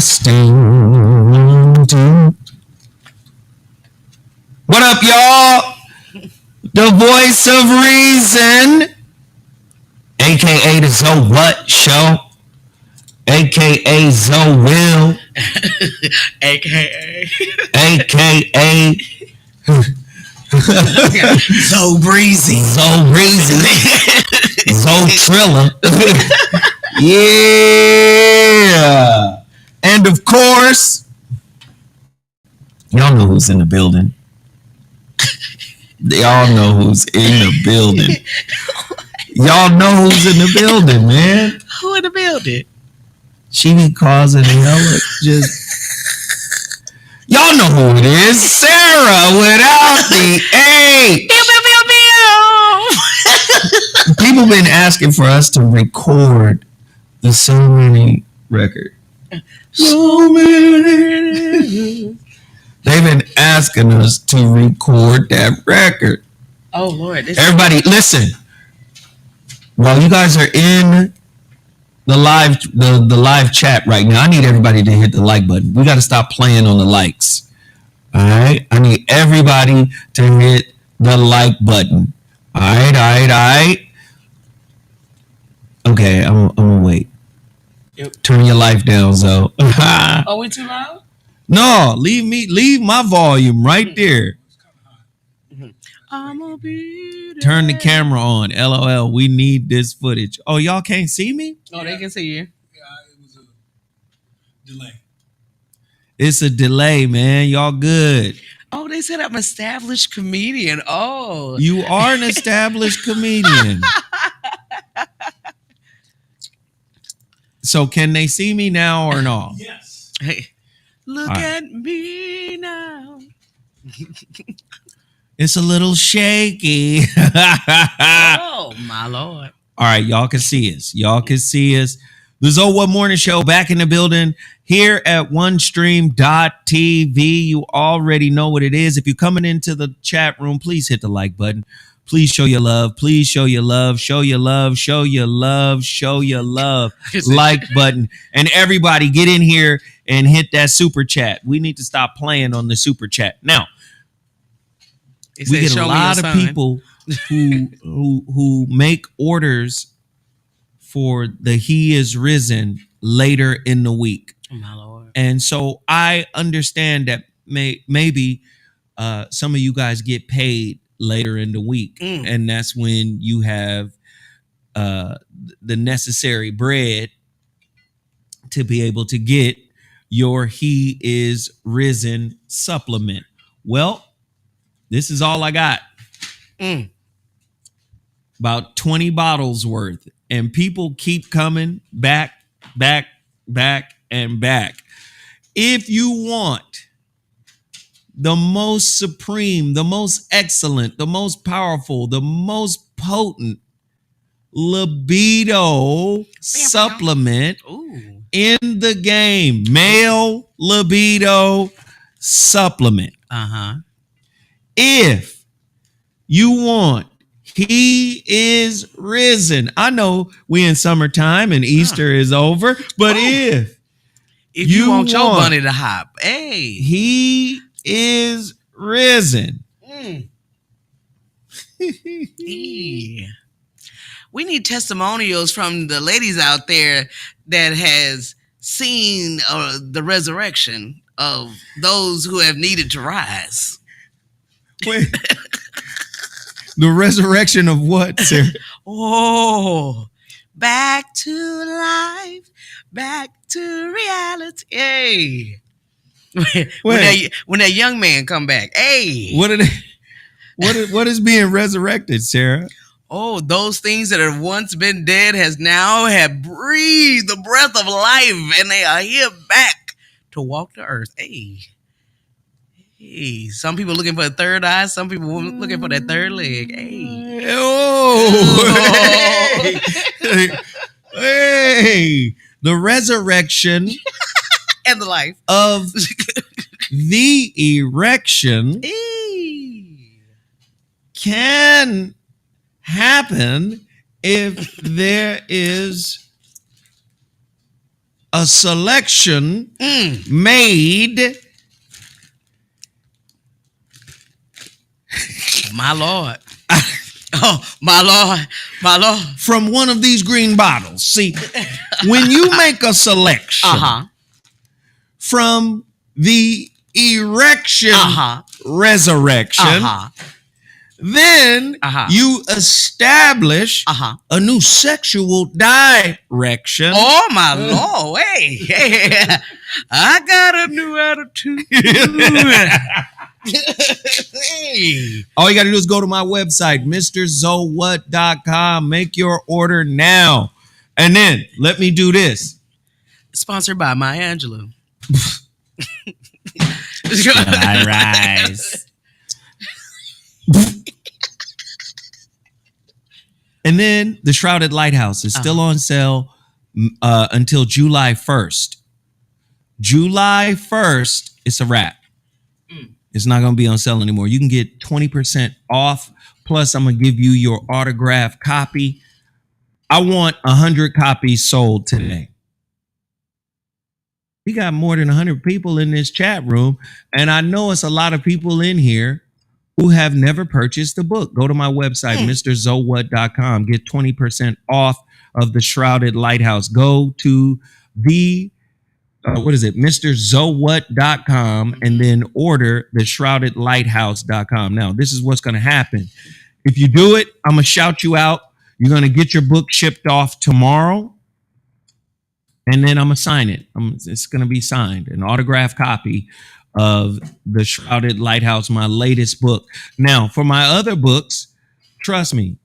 listening to. What up, y'all? The voice of reason, aka the So What Show, aka Zo Will, aka So Breezy, Zo Triller. Yeah. And of course, y'all know who's in the building. Y'all know who's in the building. Y'all know who's in the building, man. Who in the building? She be causing hella just. Y'all know who it is. Sarah without the A. People been asking for us to record the So Many record. So many. They've been asking us to record that record. Oh Lord! Everybody, listen. While you guys are in the live chat right now, I need everybody to hit the like button. We got to stop playing on the likes. All right, I need everybody to hit the like button. All right. Okay, I'm gonna wait. Yep. Turn your life down, Zo. Oh, we too loud? No, leave my volume right there. I'm gonna be there. Turn the camera on. LOL. We need this footage. Oh, y'all can't see me? Oh, they can see you. Yeah, it was a delay. It's a delay, man. Y'all good. Oh, they said I'm an established comedian. Oh. You are an established comedian. So can they see me now or no? Yes. Hey, look All right. at me now. It's a little shaky. Oh, my Lord. All right, y'all can see us. The Zo What Morning Show back in the building here at onestream.tv. You already know what it is. If you're coming into the chat room, please hit the like button. Please show your love. Please show your love. Show your love. Show your love. Show your love. Like button. And everybody get in here and hit that super chat. We need to stop playing on the super chat. Now, we get a lot of people who make orders for the He Is Risen later in the week. Oh, my Lord. And so I understand that maybe some of you guys get paid later in the week. And that's when you have the necessary bread to be able to get your He Is Risen supplement. Well, this is all I got. About 20 bottles worth. And people keep coming back. If you want the most supreme, the most excellent, the most powerful, the most potent libido supplement in the game, male libido supplement. If you want He Is Risen. I know we in summertime and Easter is over, but if you want your bunny to hop, hey, He Is Risen. We need testimonials from the ladies out there that has seen the resurrection of those who have needed to rise. Wait. The resurrection of what, sir? Oh, back to life, back to reality. Hey. When that young man come back, hey. What is being resurrected, Sarah? Oh, those things that have once been dead have breathed the breath of life, and they are here back to walk the earth. Hey. Hey, some people looking for a third eye. Some people looking for that third leg. Hey. Oh. Hey. The resurrection and the life of the erection can happen if there is a a selection made. My Lord. Oh, my Lord. My Lord. From one of these green bottles. See, when you make a selection from the erection resurrection, then you establish a new sexual direction. Oh, my Lord. Hey, I got a new attitude. Hey. All you got to do is go to my website, MrZoWhat.com. Make your order now. And then let me do this. Sponsored by Maya Angelou. I rise. And then the Shrouded Lighthouse is still on sale until July 1st. July 1st, it's a wrap. It's not going to be on sale anymore. You can get 20% off. Plus, I'm going to give you your autographed copy. I want 100 copies sold today. We got more than 100 people in this chat room. And I know it's a lot of people in here who have never purchased the book. Go to my website, MrZoWhat.com. Get 20% off of the Shrouded Lighthouse. Go to the MrZoWhat.com and then order the ShroudedLighthouse.com. Now, this is what's going to happen. If you do it, I'm going to shout you out. You're going to get your book shipped off tomorrow. And then I'm going to sign it. It's going to be signed, an autographed copy of the Shrouded Lighthouse, my latest book. Now, for my other books, trust me,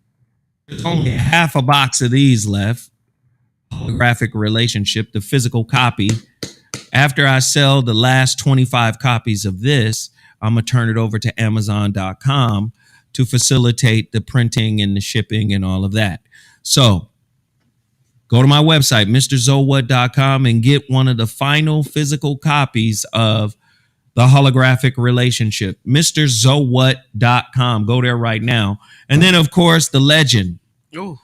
there's only half a box of these left. Holographic Relationship, the physical copy. After I sell the last 25 copies of this, I'm going to turn it over to Amazon.com to facilitate the printing and the shipping and all of that. So go to my website, MrZoWhat.com, and get one of the final physical copies of the Holographic Relationship, MrZoWhat.com. Go there right now. And then, of course, the legend. Ooh.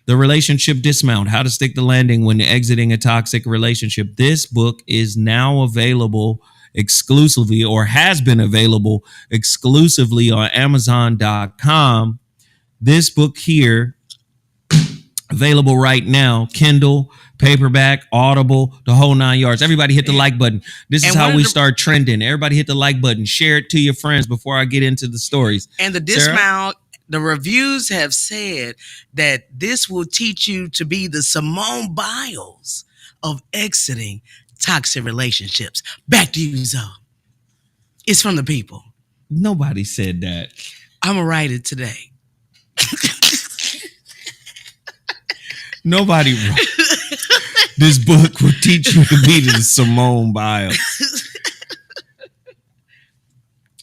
The Relationship Dismount, How to Stick the Landing When Exiting a Toxic Relationship. This book is now available exclusively, or has been available exclusively on Amazon.com. This book here, available right now, Kindle, paperback, Audible, the whole 9 yards. Everybody hit the like button. This is how we start trending. Everybody hit the like button. Share it to your friends before I get into the stories. And the dismount, the reviews have said that this will teach you to be the Simone Biles of exiting toxic relationships. Back to you, Zoe. It's from the people. Nobody said that. I'm going to write it today. Nobody wrote. This book will teach you to be the Simone Biles.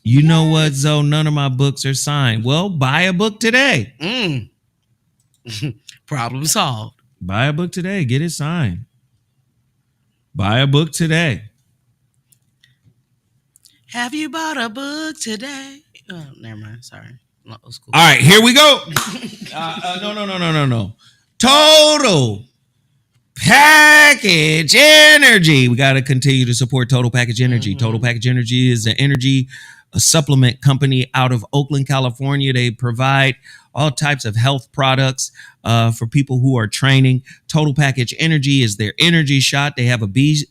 You know what, Zoe? None of my books are signed. Well, buy a book today. Problem solved. Buy a book today. Get it signed. Buy a book today. Have you bought a book today? Oh, never mind. Sorry. Old school. All right, here we go. No. Total Package Energy. We got to continue to support Total Package Energy. Total Package Energy is an energy supplement company out of Oakland, California. They provide all types of health products for people who are training. Total Package Energy is their energy shot. They have a B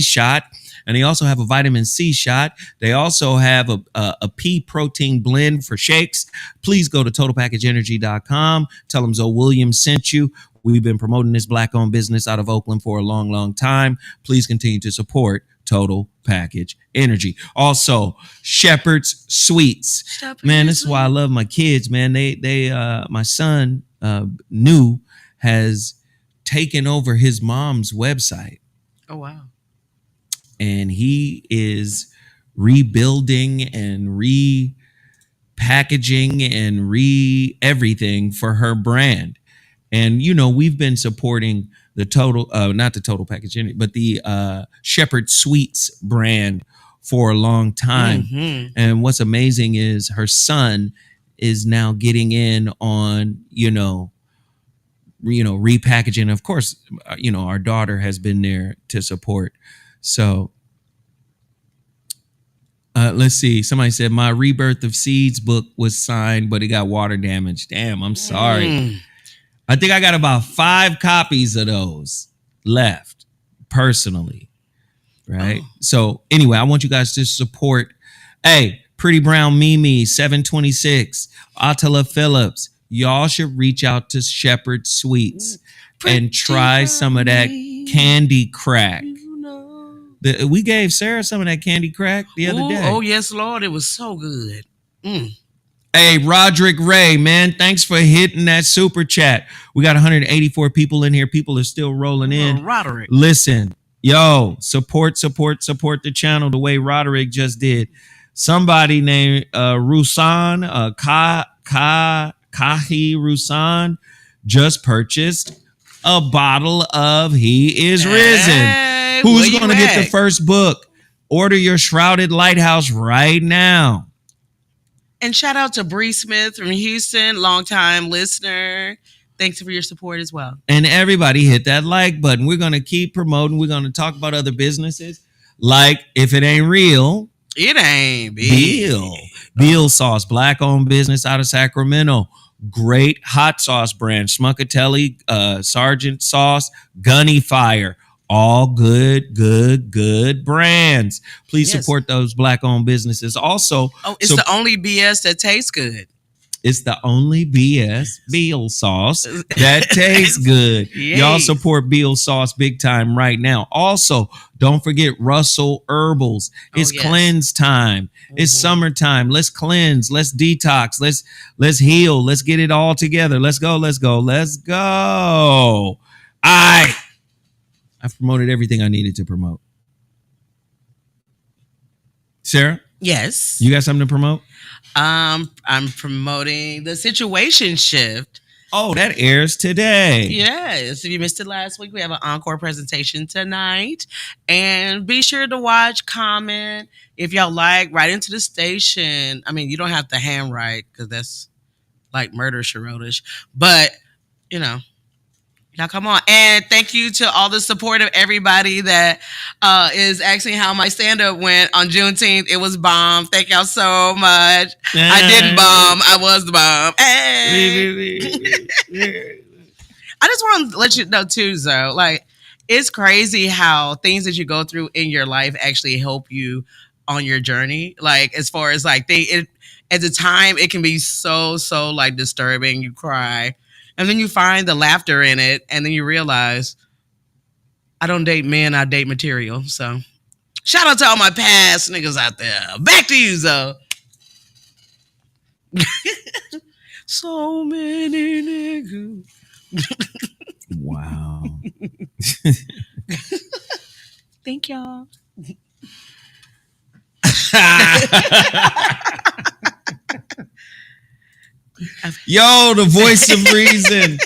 shot, and they also have a vitamin C shot. They also have a pea protein blend for shakes. Please go to totalpackageenergy.com. Tell them Zoe Williams sent you. We've been promoting this Black-owned business out of Oakland for a long, long time. Please continue to support Total Package Energy. Also, Shepherd's Sweets. Man, this is why I love my kids, man. They my son, New, has taken over his mom's website. Oh, wow. And he is rebuilding and repackaging and everything for her brand. And, you know, we've been supporting the not the Total Package Energy, but the Shepherd Sweets brand for a long time. And what's amazing is her son is now getting in on, you know, repackaging. Of course, our daughter has been there to support. So let's see. Somebody said my Rebirth of Seeds book was signed, but it got water damage. Damn, I'm sorry. I think I got about 5 copies of those left personally. Right. Oh. So anyway, I want you guys to support. Hey, Pretty Brown Mimi, 726, Attila Phillips. Y'all should reach out to Shepherd Sweets and try some of that candy crack. We gave Sarah some of that candy crack the other day. Oh, yes, Lord. It was so good. Hey, Roderick Ray, man, thanks for hitting that super chat. We got 184 people in here. People are still rolling in. Roderick. Listen, yo, support the channel the way Roderick just did. Somebody named Rusan, Kahi Rusan, just purchased a bottle of He Is Risen. Hey, who's going to get the first book? Order your Shrouded Lighthouse right now. And shout out to Bree Smith from Houston, longtime listener. Thanks for your support as well. And everybody hit that like button. We're going to keep promoting. We're going to talk about other businesses. Like, if it ain't real, it ain't Beal. Beal Sauce, black-owned business out of Sacramento. Great hot sauce brand. Schmuckatelli, Sergeant Sauce, Gunny Fire. All good brands. Please support those black-owned businesses. Also, it's the only BS that tastes good. It's the only Beal sauce that tastes good. Yes. Y'all support Beal Sauce big time right now. Also, don't forget Russell Herbals. It's cleanse time. It's summertime. Let's cleanse. Let's detox. Let's heal. Let's get it all together. Let's go. I've promoted everything I needed to promote. Sarah? Yes. You got something to promote? I'm promoting the Situation Shift. Oh, that airs today. Yes. If you missed it last week, we have an encore presentation tonight. And be sure to watch, comment. If y'all like, write into the station. I mean, you don't have to handwrite because that's like murder sherotish. But, now, come on. And thank you to all the support of everybody that is asking how my stand-up went on Juneteenth. It was bomb. Thank y'all so much. I didn't bomb. I was the bomb. Hey. I just want to let you know, too, Zoe. Like, it's crazy how things that you go through in your life actually help you on your journey. Like, as far as, like, at the time, it can be so, like, disturbing. You cry. And then you find the laughter in it, and then you realize, I don't date men, I date material. So, shout out to all my past niggas out there. Back to you, Zoe. So many niggas. Wow. Thank y'all. Yo, the voice of reason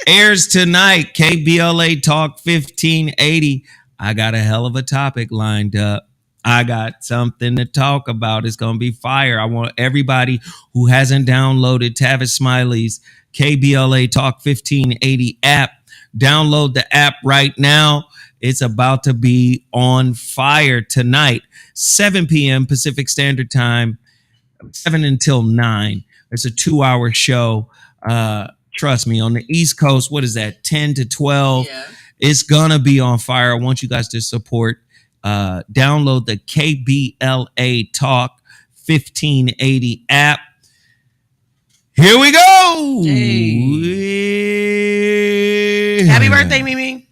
airs tonight. KBLA Talk 1580. I got a hell of a topic lined up. I got something to talk about. It's going to be fire. I want everybody who hasn't downloaded Tavis Smiley's KBLA Talk 1580 app, download the app right now. It's about to be on fire tonight, 7 p.m. Pacific Standard Time, 7 until 9. It's a 2-hour show. Trust me, on the East Coast, what is that, 10 to 12? Yeah. It's going to be on fire. I want you guys to support. Download the KBLA Talk 1580 app. Here we go. Hey. Happy birthday, Mimi.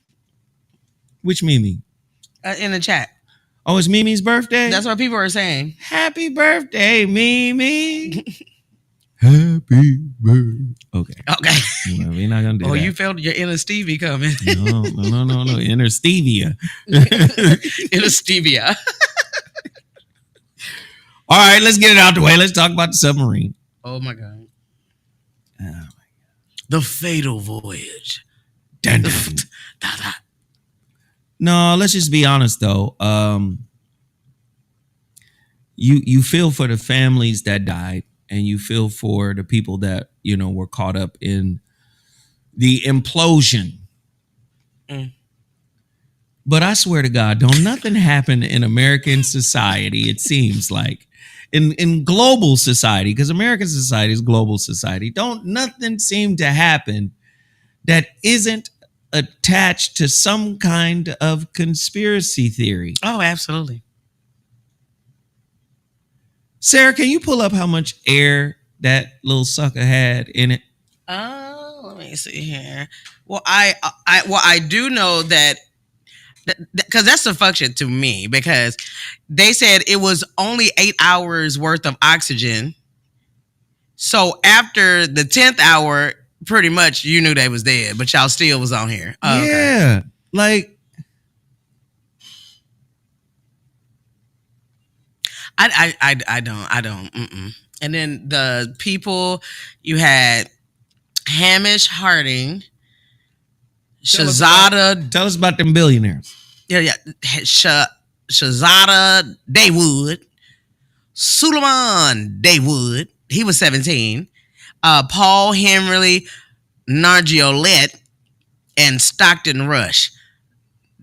Which Mimi? In the chat. Oh, it's Mimi's birthday? That's what people are saying. Happy birthday, Mimi. Happy birthday. Okay. Well, we're not going to do that. Oh, you felt your inner Stevie coming. No. Inner Stevia. Inner Stevia. All right, let's get it out the way. Let's talk about the submarine. Oh, my God. The fatal voyage. Dun, dun. No, let's just be honest, though. You feel for the families that died. And you feel for the people that, were caught up in the implosion. Mm. But I swear to God, don't nothing happen in American society, it seems like. In global society, because American society is global society, don't nothing seem to happen that isn't attached to some kind of conspiracy theory. Oh, absolutely. Sarah, can you pull up how much air that little sucker had in it? Let me see here. Well, I do know that because that's the function to me, because they said it was only 8 hours worth of oxygen. So after the 10th hour, pretty much you knew they was dead, but y'all still was on here. Oh, Yeah. okay. Like, I don't. Mm-mm. And then the people, you had Hamish Harding, Shazada, tell us about them billionaires. Shazada Daywood, Suleiman Daywood, he was 17, Paul Henry Nargiolet, and Stockton Rush.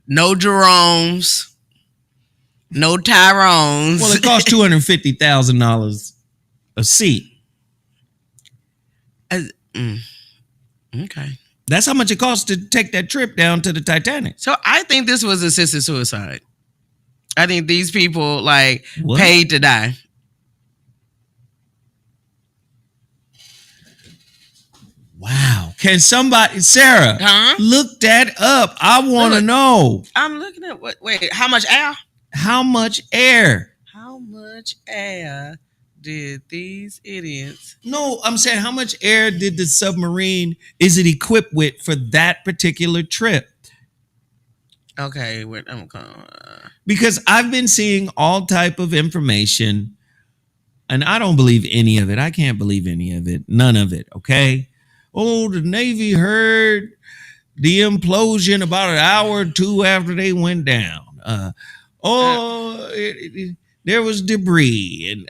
No Jeromes, no Tyrones. Well, it cost $250,000 a seat. Okay. That's how much it costs to take that trip down to the Titanic. So I think this was assisted suicide. I think these people What? paid to die. Wow. Can somebody, Sarah, Huh? look that up? I want to Look. know. I'm looking at wait, how much air? How much air? How much air did these idiots? No, I'm saying how much air did the submarine, is it equipped with for that particular trip? Okay, wait, I'm going. Because I've been seeing all type of information and I don't believe any of it. I can't believe any of it. None of it, okay? Oh, the Navy heard the implosion about an hour or two after they went down. There was debris, and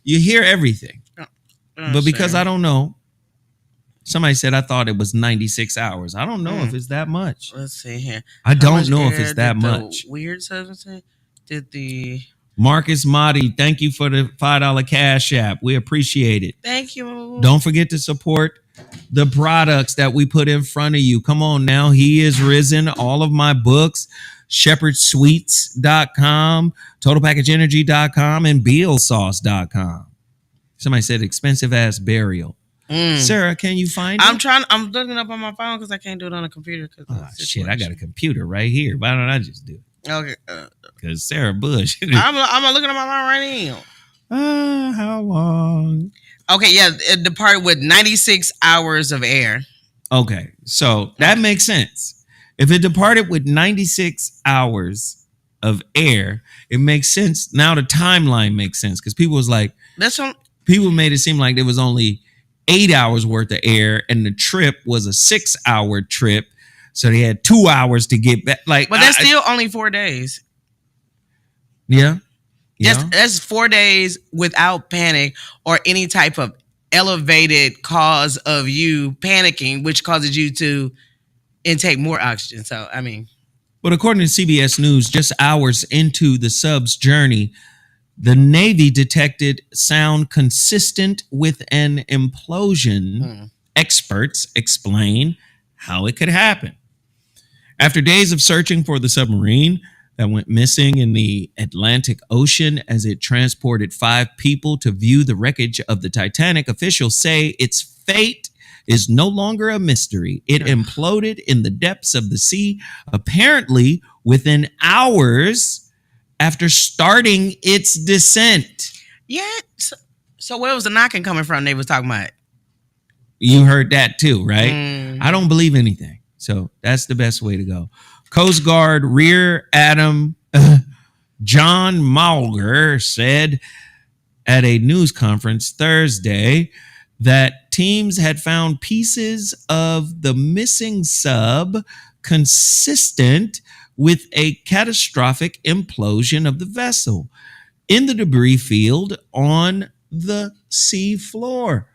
you hear everything. But because I don't know, somebody said I thought it was 96 hours. I don't know if it's that much. Let's see here. I don't know if it's that much. Weird substance did the Marcus Motti, thank you for the $5 cash app. We appreciate it. Thank you. Don't forget to support the products that we put in front of you. Come on now. He is risen. All of my books, shepherdsweets.com, totalpackageenergy.com, and bealsauce.com. Somebody said expensive ass burial. Sarah, can you find it? I'm looking up on my phone because I can't do it on a computer. Oh, shit, I got a computer right here. Why don't I just do it? Okay. Because Sarah Bush. I'm looking at my phone right now. How long? Okay, yeah, it departed with 96 hours of air. Okay, so that makes sense. If it departed with 96 hours of air, it makes sense. Now the timeline makes sense because people was like, people made it seem like there was only 8 hours worth of air and the trip was a 6-hour trip. So they had 2 hours to get back. Like, but that's still only 4 days. Yeah. That's 4 days without panic or any type of elevated cause of you panicking, which causes you to intake more oxygen. So, I mean. But according to CBS News, just hours into the sub's journey, the Navy detected sound consistent with an implosion. Experts explain how it could happen. After days of searching for the submarine that went missing in the Atlantic Ocean as it transported 5 people to view the wreckage of the Titanic, officials say its fate is no longer a mystery. It imploded in the depths of the sea, apparently within hours after starting its descent. Yeah. So where was the knocking coming from they was talking about? You heard that too, right? I don't believe anything. So that's the best way to go. Coast Guard Rear Admiral John Maury said at a news conference Thursday that teams had found pieces of the missing sub consistent with a catastrophic implosion of the vessel in the debris field on the sea floor.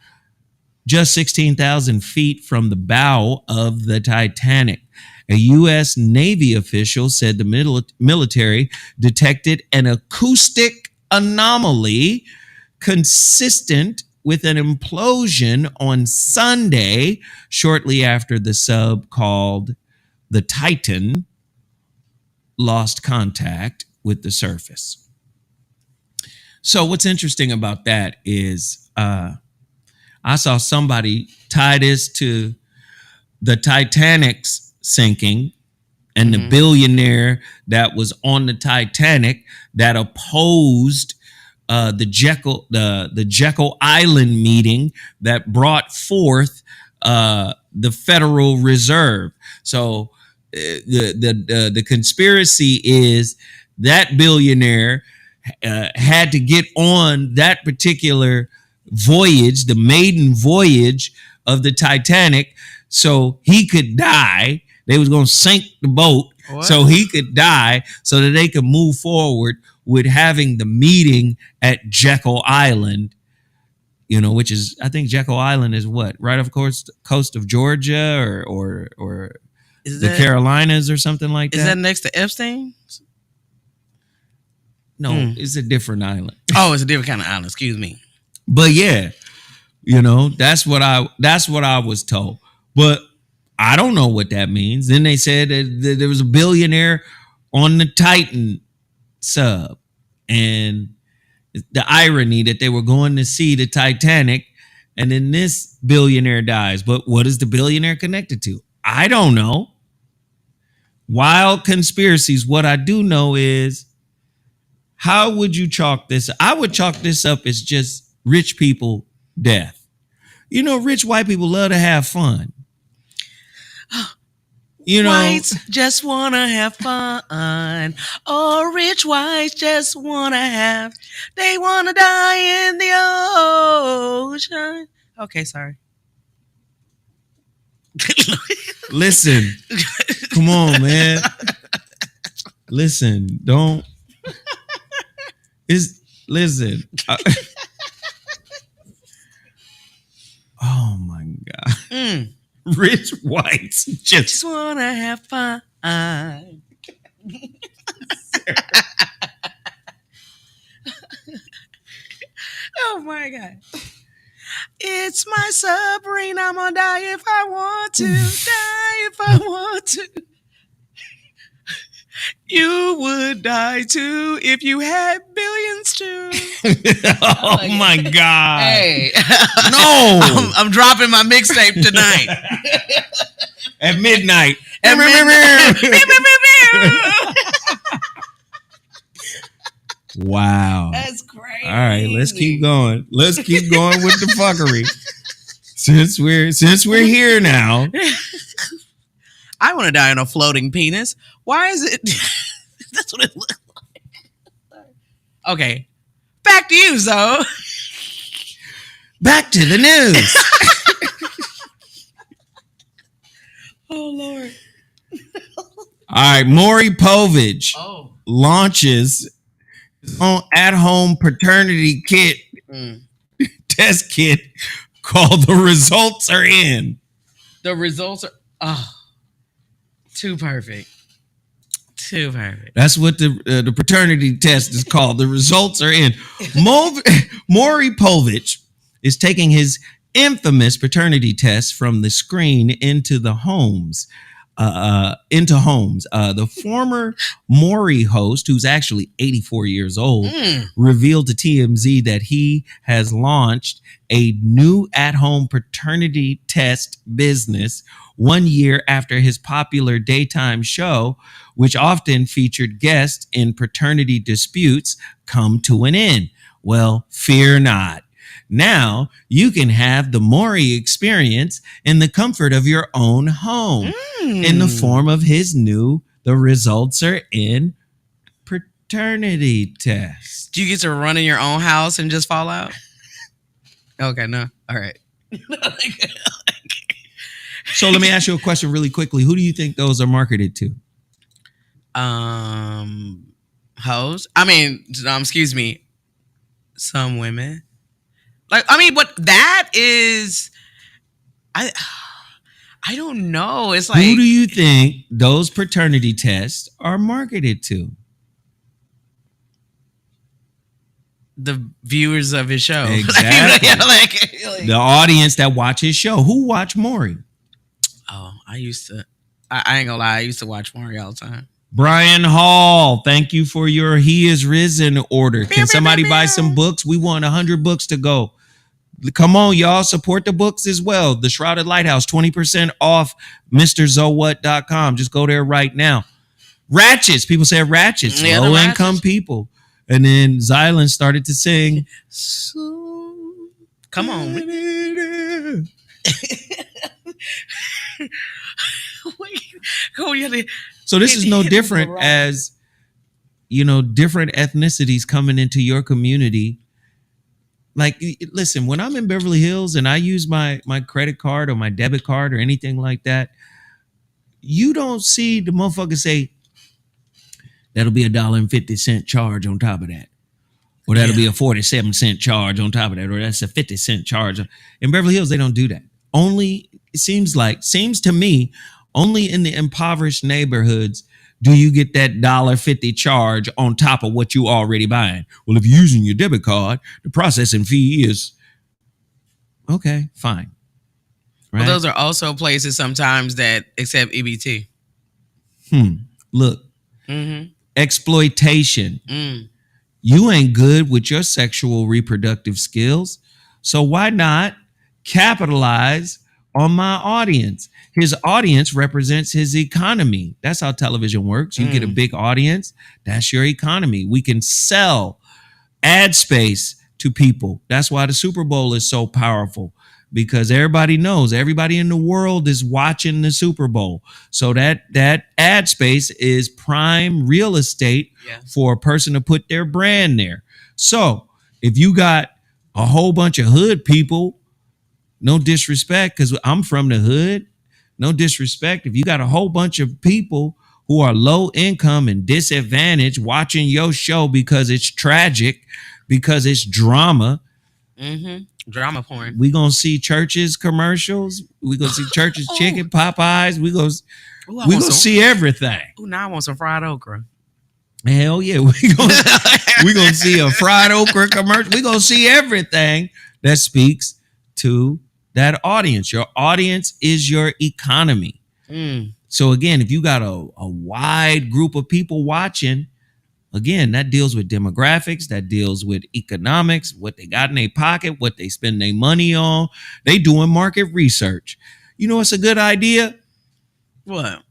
just 16,000 feet from the bow of the Titanic. A U.S. Navy official said the military detected an acoustic anomaly consistent with an implosion on Sunday, shortly after the sub called the Titan lost contact with the surface. So, what's interesting about that is I saw somebody tie this to the Titanic's sinking and the billionaire that was on the Titanic that opposed the Jekyll Island meeting that brought forth the Federal Reserve. So the conspiracy is that billionaire had to get on that particular voyage, the maiden voyage of the Titanic, so he could die. They was going to sink the boat so he could die so that they could move forward with having the meeting at Jekyll Island, which is, I think Jekyll Island is what? Right off course, coast of Georgia or the Carolinas or something like that. Is that next to Epstein? No, it's a different island. Oh, it's a different kind of island. Excuse me. But yeah, that's what I was told. But I don't know what that means. Then they said that there was a billionaire on the Titan sub, and the irony that they were going to see the Titanic, and then this billionaire dies. But what is the billionaire connected to? I don't know. Wild conspiracies. What I do know is, how would you chalk this? I would chalk this up as just rich people death. Rich white people love to have fun. Whites just want to have fun. Oh, rich whites just want to they want to die in the ocean. Okay, sorry. Listen, come on, man. Listen, don't. Listen. Oh my God. Rich whites just want to have fun. Oh my God. It's my submarine. I'm gonna die if I want to. Die if I want to. You would die too if you had billions too. Oh my God. Hey. No. I'm dropping my mixtape tonight. At midnight. Wow. That's crazy. All right, let's keep going. Let's keep going with the fuckery. Since we're here now. I want to die on a floating penis. Why is it? That's what it looks like. Okay. Back to you, Zoe. Back to the news. Oh, Lord. All right, Maury Povich launches his own at-home paternity kit, test kit called The Results Are In. The results are, too perfect. Too perfect. That's what the paternity test is called. The results are in. Maury Povich is taking his infamous paternity test from the screen into the homes. The former Maury host, who's actually 84 years old, revealed to TMZ that he has launched a new at-home paternity test business 1 year after his popular daytime show, which often featured guests in paternity disputes, come to an end. Well, fear not. Now you can have the Maury experience in the comfort of your own home in the form of his new The Results Are In paternity test. Do you get to run in your own house and just fall out? Okay, no. All right. So let me ask you a question really quickly. Who do you think those are marketed to? Hoes. I mean, excuse me. Some women. Like, I mean, but that is I I don't know. It's Who like do you think those paternity tests are marketed to? the viewers of his show. Exactly. like, The audience that watch his show. Who watch Maury? oh, I used to. I ain't gonna lie. I used to watch Maury all the time. Brian Hall, thank you for your He Is Risen order. Can somebody buy some books? We want 100 books to go. Come on, y'all. Support the books as well. The Shrouded Lighthouse, 20% off MrZowhat.com. Just go there right now. Ratchets. People say ratchets. Yeah, the Low income ratchets. people. And then Xylan started to sing. Come on. So this is no different as, different ethnicities coming into your community. Like, listen, when I'm in Beverly Hills and I use my credit card or my debit card or anything like that, you don't see the motherfucker say, that'll be $1.50 charge on top of that. Or that'll be a 47-cent charge on top of that. Or that's a 50-cent charge. In Beverly Hills, they don't do that. Only, it seems to me, only in the impoverished neighborhoods do you get that $1.50 charge on top of what you already buying. Well, if you're using your debit card, the processing fee is okay, fine. Right? Well, those are also places sometimes that accept EBT. Look, exploitation. You ain't good with your sexual reproductive skills, so why not capitalize on my audience? His audience represents his economy. That's how television works. You get a big audience, that's your economy. We can sell ad space to people. That's why the Super Bowl is so powerful, because everybody knows, everybody in the world is watching the Super Bowl. So that ad space is prime real estate for a person to put their brand there. So if you got a whole bunch of hood people, no disrespect, because I'm from the hood, no disrespect, if you got a whole bunch of people who are low income and disadvantaged watching your show because it's tragic, because it's drama, drama porn, we gonna see Church's commercials, we gonna see Church's chicken, Popeyes, we gonna see everything. Oh, now I want some fried okra. Hell yeah, we gonna see a fried okra commercial. We gonna see everything that speaks to that audience. Your audience is your economy. So again, if you got a wide group of people watching, again, that deals with demographics, that deals with economics, what they got in their pocket, what they spend their money on. They doing market research. You know what's a good idea? What?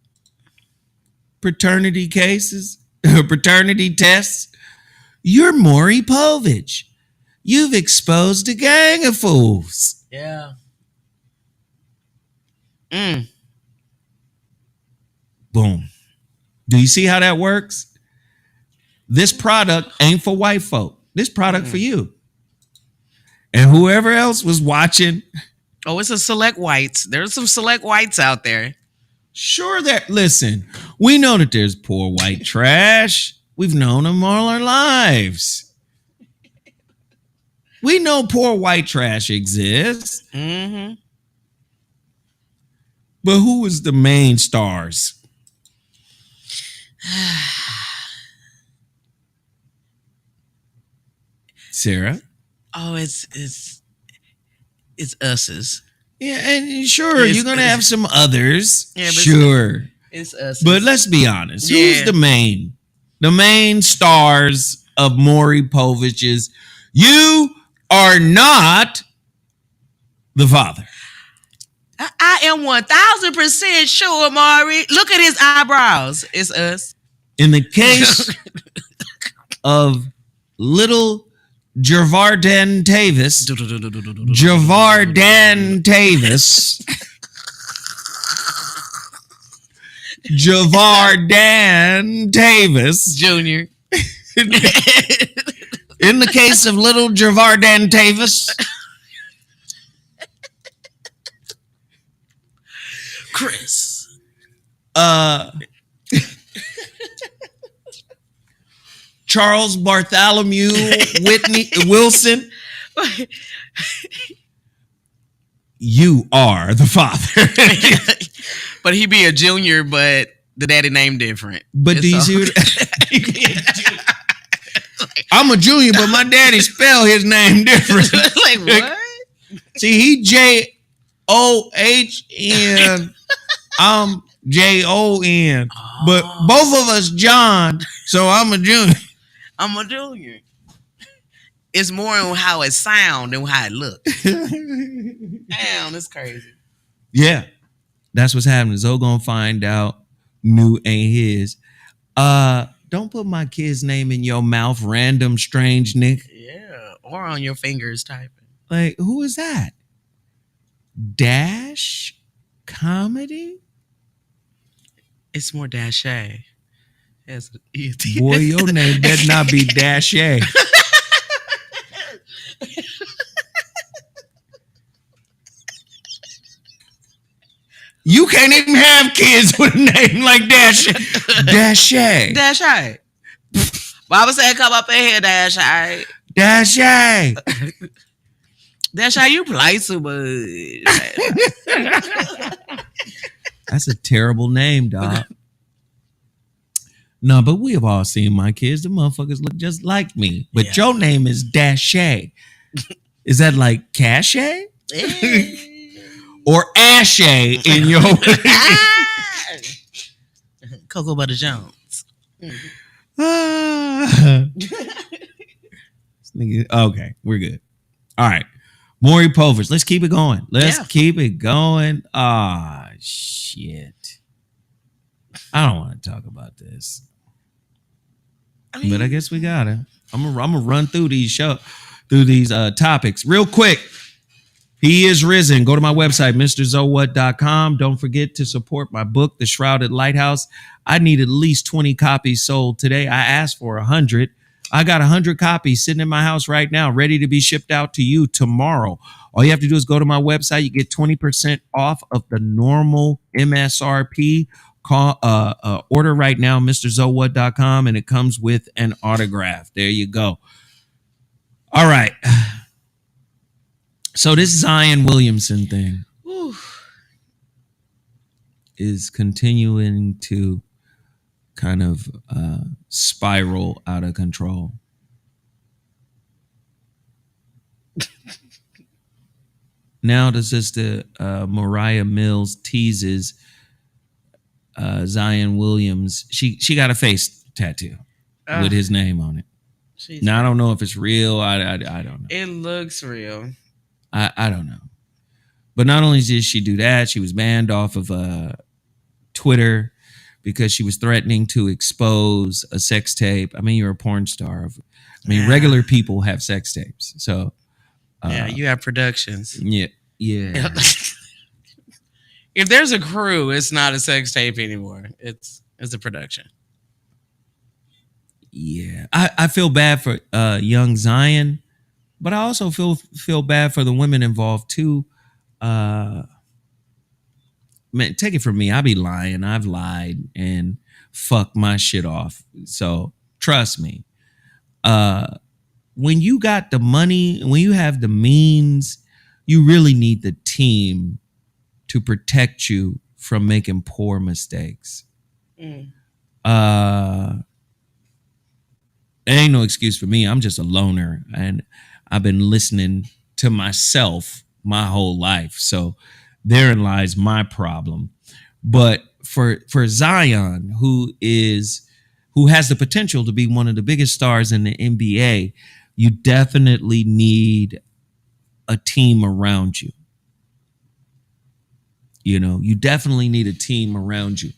Paternity cases, paternity tests. You're Maury Povich. You've exposed a gang of fools. Yeah. Boom. Do you see how that works? This product ain't for white folk. This product for you. And whoever else was watching. Oh, it's a select whites. There's some select whites out there. Sure, listen, we know that there's poor white trash. We've known them all our lives. We know poor white trash exists. But who was the main stars? Sarah? Oh, it's us's. Yeah, and sure, you're gonna have some others. Yeah, but sure. It's us. But let's be honest. Who's the main? The main stars of Maury Povich's You Are Not the Father. I am 1,000% sure, Maury. Look at his eyebrows. It's us. In the case of little Javardan Tavis, Javardan Tavis, Junior. In the case of little Javardan Tavis, Chris. Charles Bartholomew Wilson. you are the father. But he be a junior, but the daddy name different. But It's do you all- see what I'm a junior, but my daddy spell his name different. like what? See, he John. I'm Jon. But both of us John, so I'm a junior. I'm a junior. It's more on how it sound than how it look. Damn, that's crazy. Yeah, that's what's happening. Zoe gonna find out new ain't his. Don't put my kid's name in your mouth, random strange Nick. Yeah, or on your fingers typing. Like, who is that? Dash comedy? It's more Dash A. Yes. Boy, your name better not be Dash A. You can't even have kids with a name like Dash A. Dash A. Baba said, "Come up in here, Dash A." Dash A. Dash A, you play too much. That's a terrible name, dog. No, but we have all seen my kids. The motherfuckers look just like me. But Yeah. your name is Dash A. Is that like Cache? Or Ashe in your Cocoa Butter Jones. Okay, we're good. All right. Maury Povers. Let's keep it going. Let's keep it going. Ah, shit. I don't want to talk about this. But I guess we gotta. I'm gonna run through these topics real quick. He is risen. Go to my website, MrZoWhat.com. Don't forget to support my book, The Shrouded Lighthouse. I need at least 20 copies sold today. I asked for 100. I got 100 copies sitting in my house right now, ready to be shipped out to you tomorrow. All you have to do is go to my website. You get 20% off of the normal MSRP. Order right now, MrZoWhat.com, and it comes with an autograph. There you go. All right. So this Zion Williamson thing is continuing to kind of spiral out of control. Now the sister Mariah Mills teases Zion Williams. She got a face tattoo with his name on it. Now I don't know if it's real. I don't know. It looks real. I don't know. But not only did she do that, she was banned off of Twitter because she was threatening to expose a sex tape. I mean, you're a porn star. Regular people have sex tapes. So you have productions. Yeah. If there's a crew, it's not a sex tape anymore. It's a production. Yeah. I feel bad for young Zion, but I also feel bad for the women involved too. Man, take it from me. I be lying. I've lied and fucked my shit off. So trust me. When you got the money, when you have the means, you really need the team to protect you from making poor mistakes. It ain't no excuse for me. I'm just a loner, and I've been listening to myself my whole life. So therein lies my problem. But for Zion, who has the potential to be one of the biggest stars in the NBA, you definitely need a team around you. You definitely need a team around you.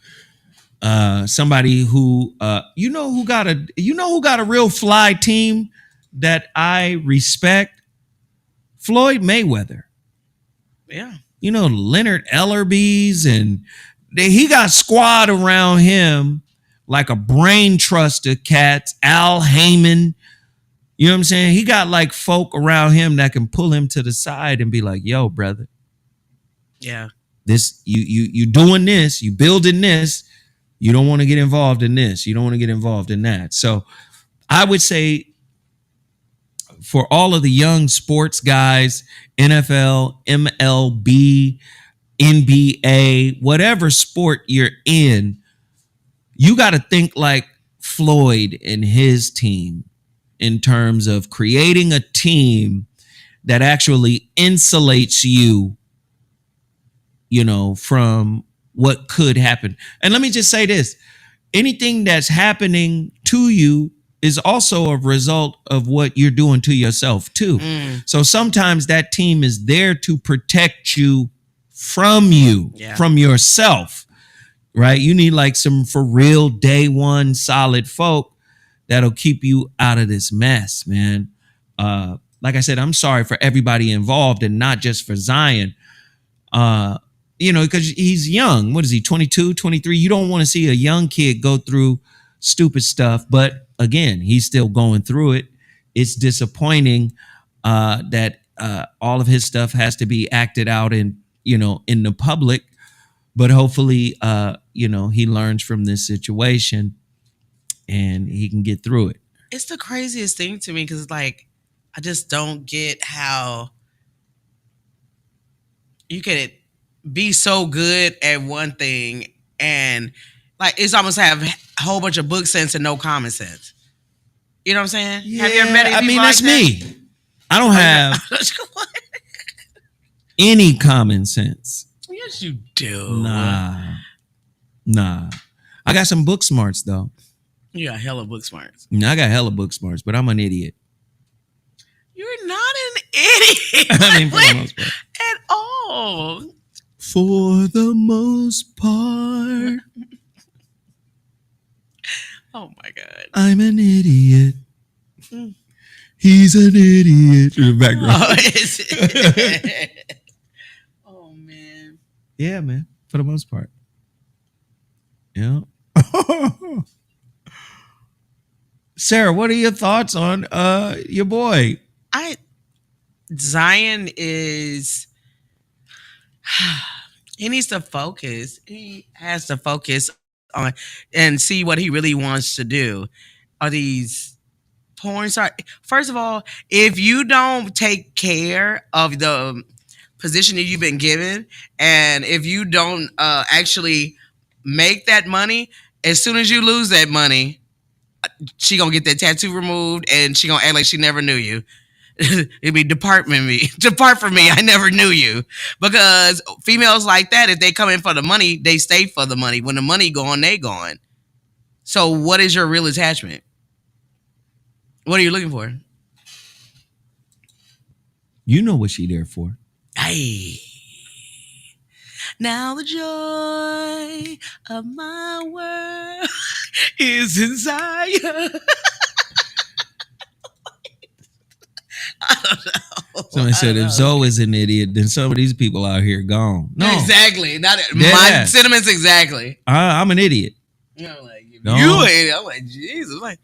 Somebody who who got a real fly team that I respect? Floyd Mayweather. Yeah. Leonard Ellerby's, and he got squad around him like a brain trust of cats. Al Heyman. You know what I'm saying? He got like folk around him that can pull him to the side and be like, yo, brother. Yeah. This, you doing this, you building this. You don't want to get involved in this. You don't want to get involved in that. So I would say for all of the young sports guys, NFL, MLB, NBA, whatever sport you're in, you got to think like Floyd and his team in terms of creating a team that actually insulates you, from what could happen. And let me just say this, anything that's happening to you is also a result of what you're doing to yourself too. So sometimes that team is there to protect you from from yourself, right? You need like some for real day one solid folk that'll keep you out of this mess, man. Like I said, I'm sorry for everybody involved and not just for Zion. Because he's young. What is he, 22, 23? You don't want to see a young kid go through stupid stuff. But again, he's still going through it. It's disappointing that all of his stuff has to be acted out in the public. But hopefully, he learns from this situation and he can get through it. It's the craziest thing to me because, like, I just don't get how you could be so good at one thing and, like, it's almost have a whole bunch of book sense and no common sense. You know what I'm saying? Yeah, have you ever met any people that's like that? me. I don't have any common sense. Yes, you do. Nah. I got some book smarts though. You got hella book smarts. I got hella book smarts, but I'm an idiot. You're not an idiot. I mean, for the most part. At all. For the most part. Oh my God. I'm an idiot. He's an idiot. In the background. Oh, is it? Oh man. Yeah, man. For the most part. Yeah. Sarah, what are your thoughts on your boy? Zion is he needs to focus. He has to focus on and see what he really wants to do. Are these porn stars? First of all, if you don't take care of the position that you've been given, and if you don't actually make that money, as soon as you lose that money, she gonna get that tattoo removed and she gonna act like she never knew you. It'd be depart from me. I never knew you. Because females like that, if they come in for the money, they stay for the money. When the money gone, they gone. So what is your real attachment? What are you looking for? You know what she there for. Hey. Now the joy of my world is in Zion. I don't know. Somebody said if Zoe is an idiot, then some of these people out here gone. No, exactly. Not my sentiments. Exactly. I'm an idiot. You know, like you an idiot. I'm like Jesus. Like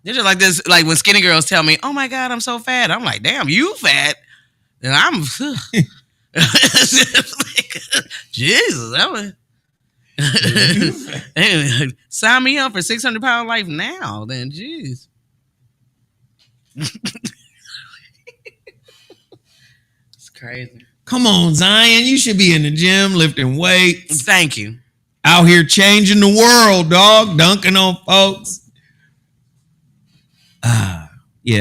they're just like this. Like when skinny girls tell me, "Oh my God, I'm so fat." I'm like, "Damn, you fat?" And I'm Jesus. Anyway, sign me up for 600-pound life now. Then, jeez. It's crazy. Come on, Zion. You should be in the gym lifting weights. Thank you. Out here changing the world, dog. Dunking on folks. Yeah,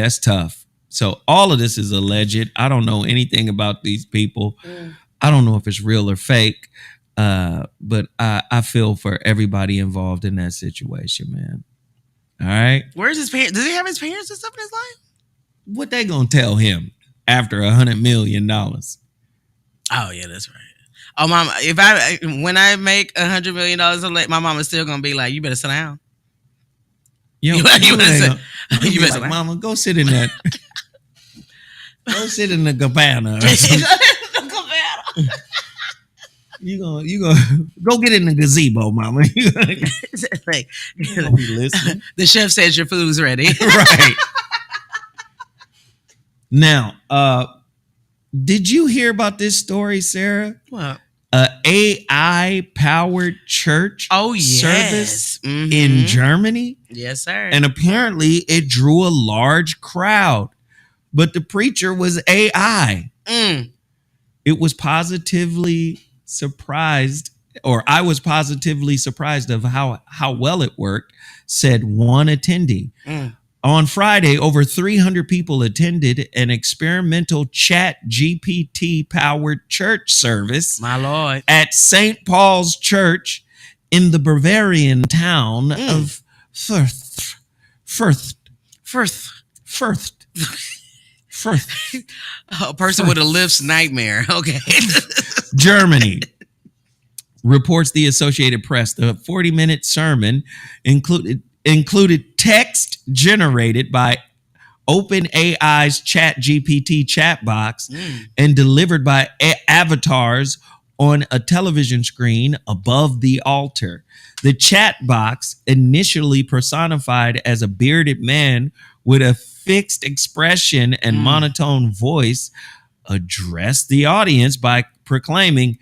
that's tough. So all of this is alleged. I don't know anything about these people. I don't know if it's real or fake. But I feel for everybody involved in that situation, man. All right. Where's his parents? Does he have his parents and stuff in his life? What they gonna tell him after $100 million? Oh yeah, that's right. Oh, mama, when I make $100 million, my mama's still gonna be like, "You better sit down." Yo, you better like, "Mama, go sit in that. Go sit in the cabana." Or something. You gonna go get in the gazebo, mama. You gonna be listening. The chef says your food's ready. Right. Now, did you hear about this story, Sarah? What? AI powered church service in Germany. Yes, sir. And apparently it drew a large crowd. but the preacher was AI. Mm. It was positively surprised, or I was positively surprised of how well it worked, said one attendee. Mm. On Friday, over 300 people attended an experimental Chat GPT powered church service My Lord. at St. Paul's Church in the Bavarian town of Firth. A person with a lift's nightmare. Okay. Germany, reports the Associated Press. The 40-minute sermon included text generated by OpenAI's ChatGPT chat box and delivered by avatars on a television screen above the altar. The chat box, initially personified as a bearded man with a fixed expression and monotone voice, addressed the audience by proclaiming,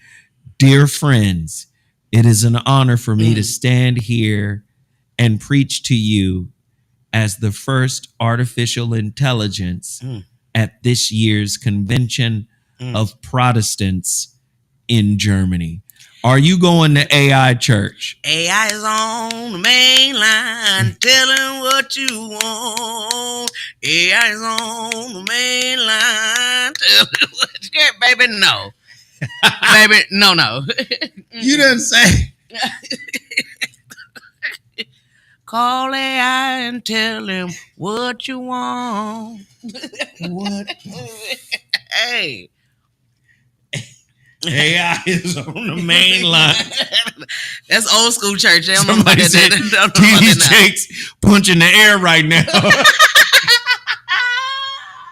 "Dear friends, it is an honor for me to stand here and preach to you as the first artificial intelligence at this year's convention of Protestants in Germany." Are you going to AI church? AI is on the main line, telling what you want. AI is on the main line, telling what you get, baby. No, baby, no. You didn't say. Call AI and tell him what you want. What? Hey. AI is on the main line. That's old school church. They don't know Somebody about said that. TD Jakes punching the air right now.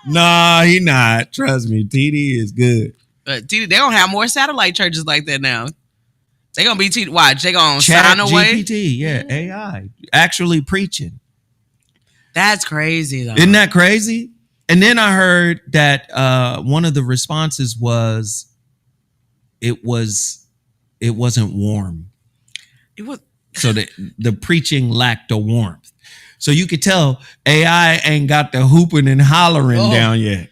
Nah, he not. Trust me, TD is good. But TD, they don't have more satellite churches like that now. They gonna be watch. They gonna Chat sign away. GPT, yeah, AI actually preaching. That's crazy though. Isn't that crazy? And then I heard that one of the responses was it wasn't warm. It was So the preaching lacked a warmth. So you could tell AI ain't got the hooping and hollering down yet.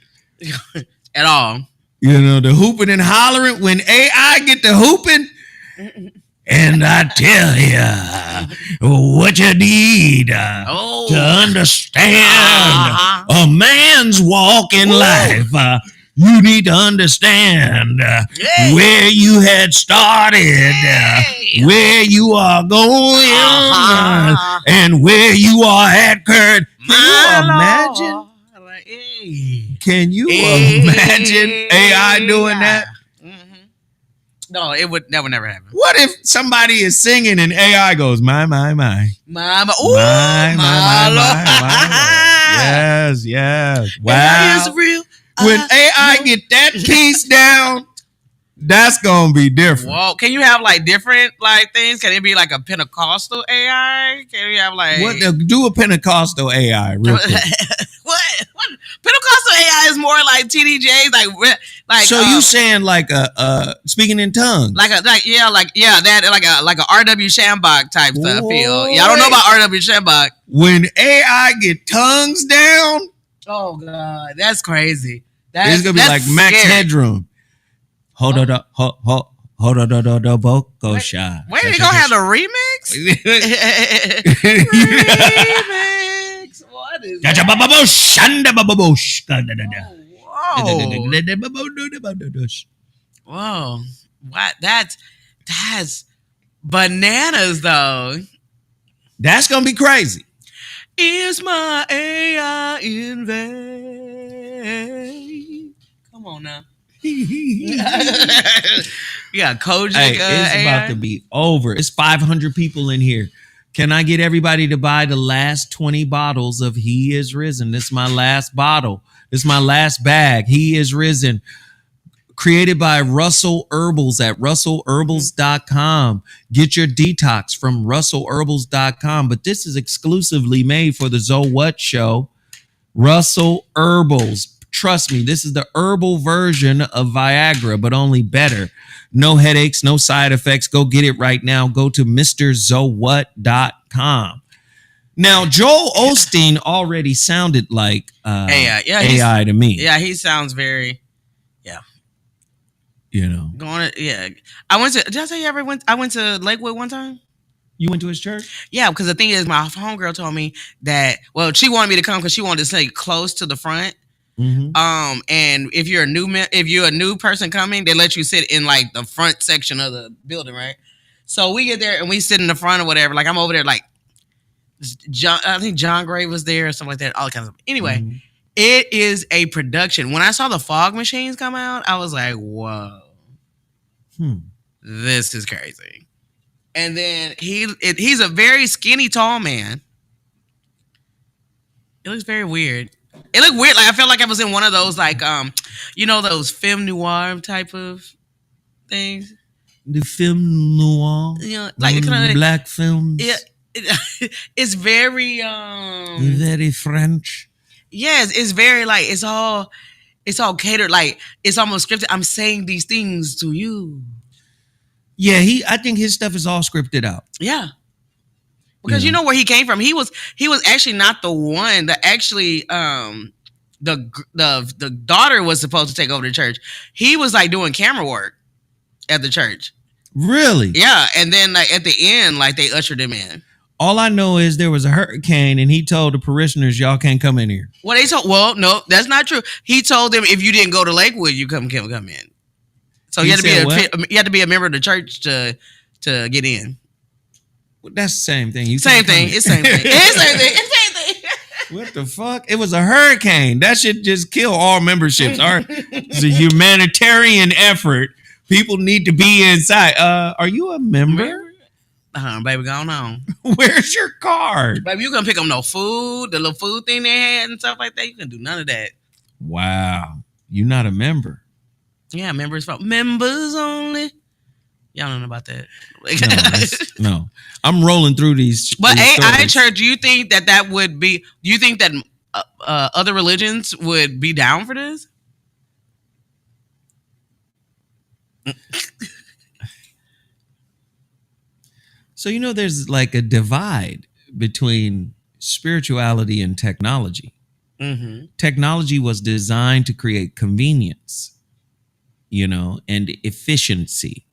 at all. You know, the hooping and hollering, when AI get the hooping, and I tell you what you need to understand a man's walk in life. You need to understand where you had started, where you are going, and where you are at current. Can you imagine AI doing that? No, that would never happen. What if somebody is singing and AI goes, my. Mama, ooh, my. Yes. Wow. AI is real. When AI get that piece down, that's gonna be different. Whoa, can you have like different like things? Can it be like a Pentecostal AI? Can you have like do a Pentecostal AI real quick? what? Pentecostal AI is more like TDJs, like. So you saying like a speaking in tongues? Like a R.W. Shambach type stuff feel. Y'all don't know about R.W. Shambach. When AI get tongues down, oh god, that's crazy. It's gonna be like Max Headroom. Hold on, Boko shot. Wait, they gonna have the remix? Remix. What is that? Whoa. What? That's bananas though. That's gonna be crazy. Is my AI in vain? Come on now. Yeah, Kojic. Hey, it's about to be over. It's 500 people in here. Can I get everybody to buy the last 20 bottles of He Is Risen? This is my last bottle. This is my last bag. He Is Risen. Created by Russell Herbals at russellherbals.com. Get your detox from russellherbals.com. But this is exclusively made for the Zoe What Show. Russell Herbals. Trust me, this is the herbal version of Viagra, but only better. No headaches, no side effects. Go get it right now. Go to MrZoWhat.com. Now, Joel Osteen already sounded like AI. Yeah, AI to me. Yeah, he sounds very. Yeah. You know. Going. Yeah. I went to. Did I tell you I ever went? I went to Lakewood one time. You went to his church? Yeah, because the thing is, my homegirl told me that. Well, she wanted me to come because she wanted to stay close to the front. Mm-hmm. And if you're a new person coming, they let you sit in like the front section of the building, right? So we get there and we sit in the front or whatever. Like I'm over there, like John. I think John Gray was there or something like that. All kinds of. Anyway, Mm-hmm. it is a production. When I saw the fog machines come out, I was like, whoa, this is crazy. And then he's a very skinny, tall man. It looks very weird. It looked weird. Like I felt like I was in one of those, like those film noir type of things. The film noir, like black films. Yeah, it's very very French. Yes, it's very like it's all catered. Like it's almost scripted. I'm saying these things to you. Yeah, I think his stuff is all scripted out. Yeah. Because you know where he came from. He was actually not the one that actually the daughter was supposed to take over the church. He was like doing camera work at the church. Really? Yeah. And then like at the end, like they ushered him in. All I know is there was a hurricane and he told the parishioners, y'all can't come in here. Well, no, that's not true. He told them if you didn't go to Lakewood, you come in. So you had to be a member of the church to get in. That's the same thing. It's same thing. It's same thing. What the fuck? It was a hurricane. That should just kill all memberships. It's a humanitarian effort. People need to be inside. Are you a member? Baby, go on. Where's your card? Baby, you gonna pick up no food, the little food thing they had and stuff like that. You can do none of that. Wow. You're not a member. Yeah, members only. Y'all don't know about that. No. I'm rolling through these. But these AI church, do you think that would be? Do you think that other religions would be down for this? So there's like a divide between spirituality and technology. Mm-hmm. Technology was designed to create convenience, and efficiency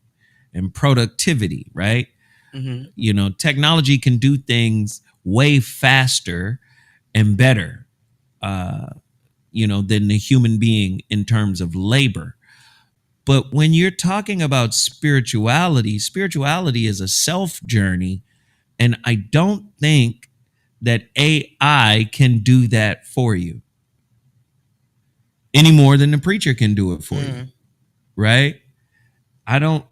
and productivity, right? Mm-hmm. Technology can do things way faster and better, than the human being in terms of labor. But when you're talking about spirituality is a self journey. And I don't think that AI can do that for you any more than the preacher can do it for you. Right? I don't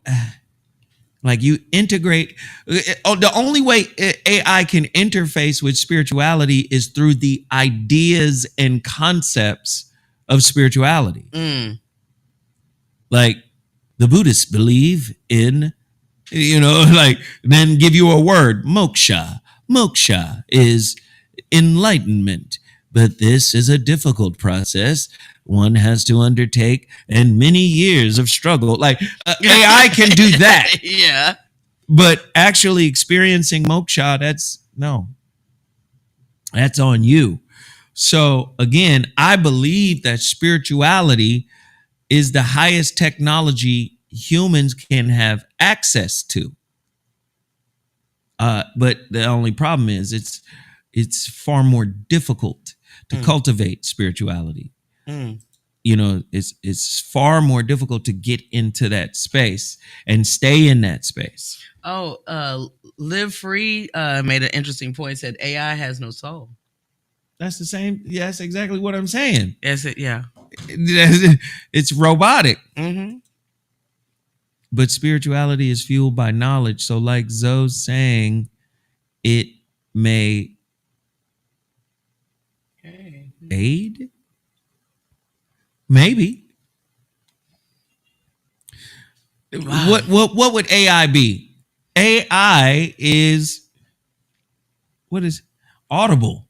like you integrate. The only way AI can interface with spirituality is through the ideas and concepts of spirituality. Like the Buddhists believe in, then give you a word, moksha. Moksha is enlightenment, but this is a difficult process one has to undertake and many years of struggle. Like AI can do that. Yeah. But actually experiencing moksha, that's on you. So again, I believe that spirituality is the highest technology humans can have access to. But the only problem is it's far more difficult to cultivate spirituality. It's far more difficult to get into that space and stay in that space. Live Free made an interesting point. Said AI has no soul. That's the same. Yeah, that's exactly what I'm saying. Yeah. It's robotic. Mm-hmm. But spirituality is fueled by knowledge. So like Zoe's saying, it may aid? Maybe. Wow. What would AI be? AI is audible.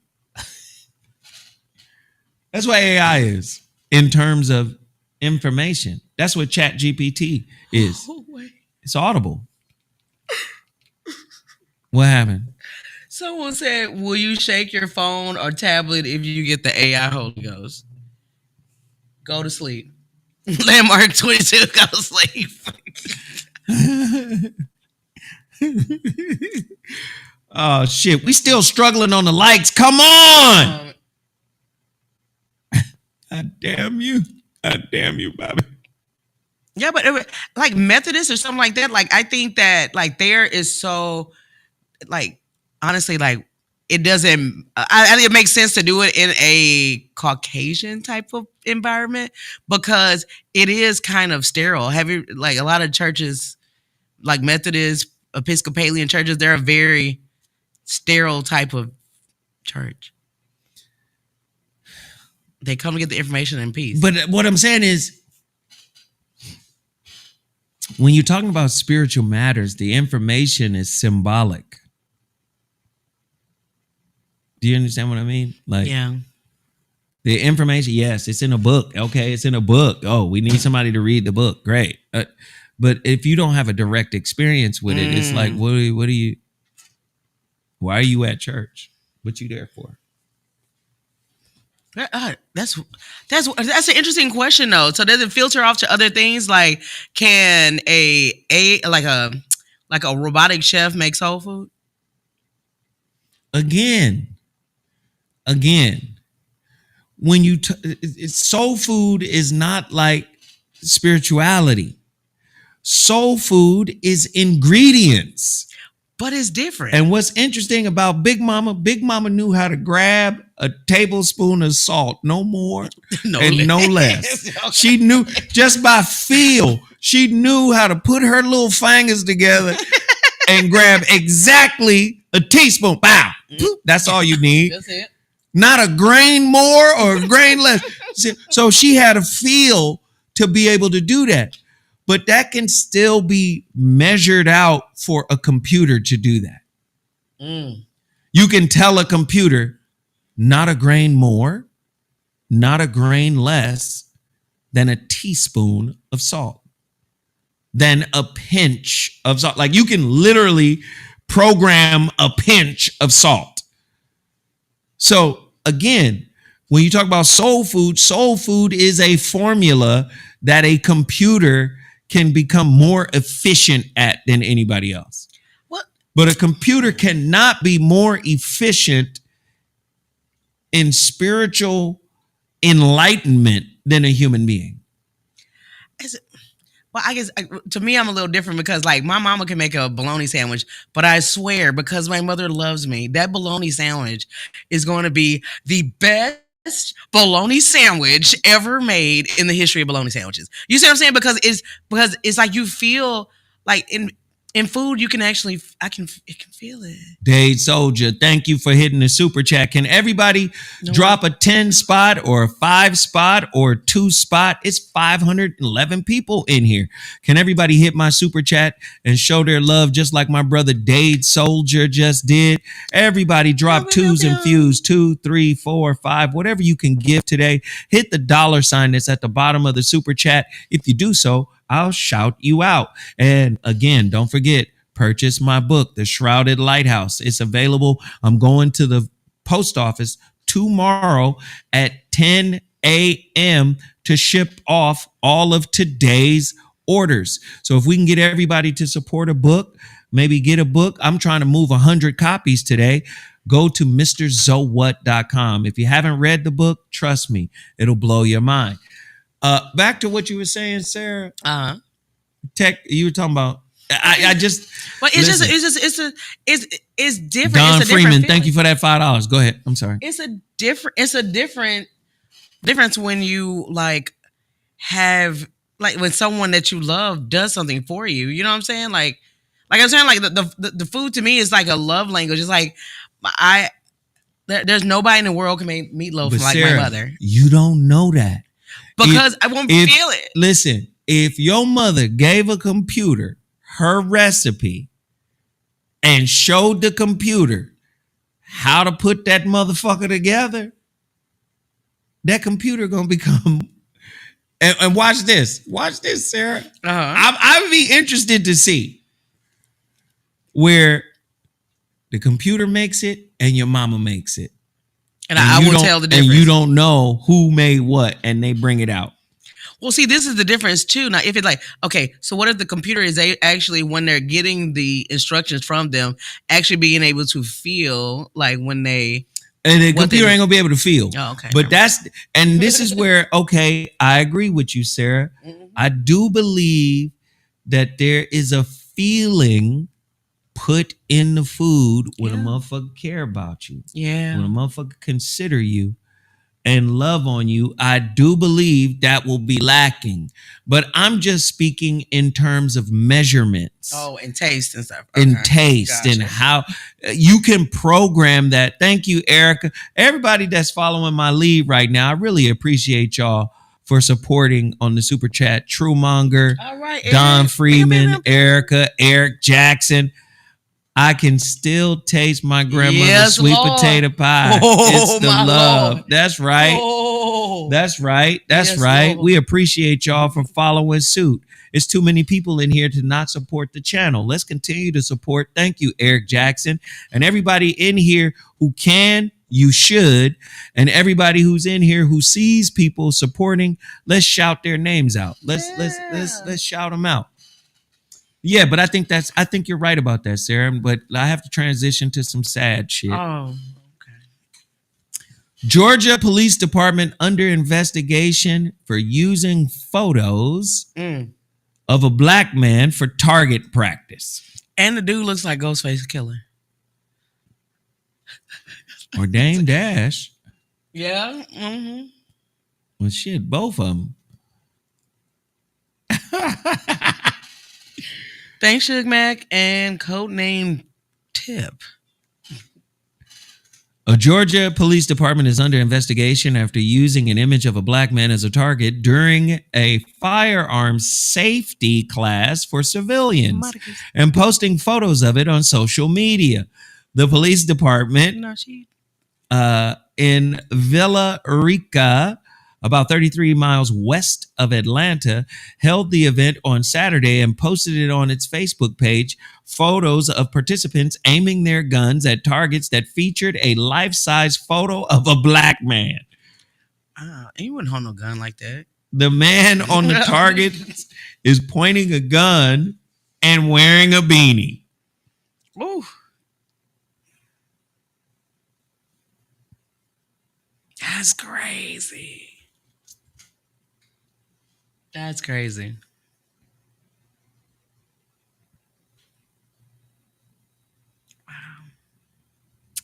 That's what AI is in terms of information. That's what ChatGPT is. It's audible. What happened? Someone said, "Will you shake your phone or tablet if you get the AI Holy Ghost?" Go to sleep. Landmark 22. Go to sleep. Oh shit, we still struggling on the likes. Come on. God damn you. God damn you, Bobby. Yeah, but like Methodist or something like that. Like I think that like there is so like honestly like it doesn't. I think it makes sense to do it in a Caucasian type of environment because it is kind of sterile. Have you like a lot of churches like Methodist, Episcopalian churches? They're a very sterile type of church. They come to get the information in peace. But what I'm saying is, when you're talking about spiritual matters, the information is symbolic. Do you understand what I mean? Like, yeah. The information, yes, it's in a book. Okay, it's in a book. Oh, we need somebody to read the book. Great. But if you don't have a direct experience with it, it's like, what do you, why are you at church? What you there for? That's an interesting question though. So does it filter off to other things? Like, can a robotic chef make soul food? Again, when you soul food is not like spirituality. Soul food is ingredients. But it's different. And what's interesting about Big Mama knew how to grab a tablespoon of salt, no more no less. Okay. She knew just by feel, she knew how to put her little fingers together and grab exactly a teaspoon. Bow. That's all you need. That's it. Not a grain more or a grain less. So she had a feel to be able to do that. But that can still be measured out for a computer to do that. You can tell a computer not a grain more, not a grain less than a teaspoon of salt, than a pinch of salt. Like you can literally program a pinch of salt. So again, when you talk about soul food is a formula that a computer can become more efficient at than anybody else. What? But a computer cannot be more efficient in spiritual enlightenment than a human being. Well, I guess to me, I'm a little different because like my mama can make a bologna sandwich, but I swear because my mother loves me, that bologna sandwich is going to be the best bologna sandwich ever made in the history of bologna sandwiches. You see what I'm saying? Because it's like you feel like in food, you can actually, it can feel it. Dade Soldier, thank you for hitting the super chat. Can everybody drop a 10 spot or a 5 spot or 2 spot? It's 511 people in here. Can everybody hit my super chat and show their love just like my brother Dade Soldier just did? Everybody drop twos and fews, 2, 3, 4, 5, whatever you can give today. Hit the $ that's at the bottom of the super chat. If you do so, I'll shout you out. And again, don't forget, purchase my book, The Shrouded Lighthouse. It's available. I'm going to the post office tomorrow at 10 a.m. to ship off all of today's orders. So if we can get everybody to support a book, maybe get a book. I'm trying to move 100 copies today. Go to mrzowhat.com. If you haven't read the book, trust me, it'll blow your mind. Back to what you were saying, Sarah. Tech, you were talking about. I just. But it's different. Don it's Freeman, thank you for that $5. Go ahead. I'm sorry. It's a different difference when you like have like when someone that you love does something for you. You know what I'm saying? Like I'm saying, like the food to me is like a love language. It's like there's nobody in the world can make meatloaf like Sarah, my mother. You don't know that. Because I won't feel it. Listen, if your mother gave a computer her recipe and showed the computer how to put that motherfucker together, that computer gonna become. And watch this, Sarah. I would be interested to see where The computer makes it and your mama makes it. And I will tell the difference. And you don't know who made what, and they bring it out. Well, see, this is the difference too. Now, if it's like, okay, so what if the computer is actually, when they're getting the instructions from them, actually being able to feel like when they... And the computer ain't gonna be able to feel. Oh, okay. But and this is where, okay, I agree with you, Sarah. Mm-hmm. I do believe that there is a feeling put in the food when a motherfucker care about you. Yeah. When a motherfucker consider you and love on you, I do believe that will be lacking. But I'm just speaking in terms of measurements. Oh, and taste and stuff. Okay. And taste. Gotcha. And how you can program that. Thank you, Erica. Everybody that's following my lead right now, I really appreciate y'all for supporting on the super chat. Truemonger, all right, Don Freeman, Erica, Eric Jackson. I can still taste my grandmother's sweet potato pie. It's the love. Lord. That's right. Oh. That's right. That's right. Lord. We appreciate y'all for following suit. It's too many people in here to not support the channel. Let's continue to support. Thank you, Eric Jackson. And everybody in here who can, you should. And everybody who's in here who sees people supporting, let's shout their names out. Let's shout them out. Yeah, but I think you're right about that, Sarah. But I have to transition to some sad shit. Oh, okay. Georgia Police Department under investigation for using photos of a black man for target practice. And the dude looks like Ghostface Killer. Or Dame Dash. Yeah. Mm-hmm. Well, shit, both of them. Thanks, Suge Mac, and codename Tip. A Georgia police department is under investigation after using an image of a black man as a target during a firearms safety class for civilians and posting photos of it on social media. The police department in Villa Rica, about 33 miles west of Atlanta, held the event on Saturday and posted it on its Facebook page. Photos of participants aiming their guns at targets that featured a life-size photo of a black man. You wouldn't hold no gun like that. The man on the target is pointing a gun and wearing a beanie. Ooh. That's crazy. That's crazy. Wow.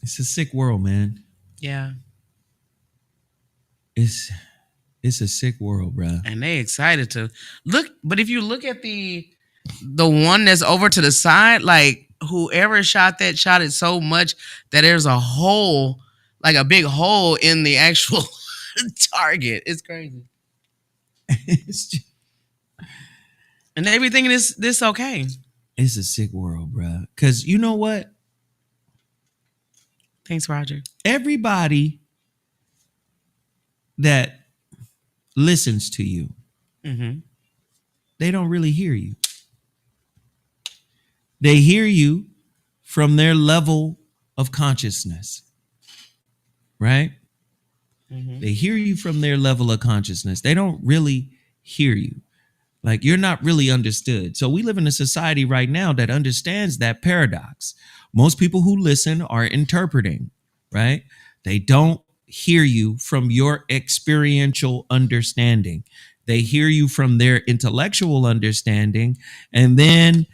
It's a sick world, man. Yeah. It's a sick world, bro. And they excited to look, but if you look at the one that's over to the side, like whoever shot that shot it so much that there's a hole, like a big hole in the actual target. It's crazy. And everything is this okay. It's a sick world, bro. Because you know what? Thanks, Roger. Everybody that listens to you, they don't really hear you. They hear you from their level of consciousness, right? They hear you from their level of consciousness. They don't really hear you. Like, you're not really understood. So we live in a society right now that understands that paradox. Most people who listen are interpreting, right? They don't hear you from your experiential understanding. They hear you from their intellectual understanding and then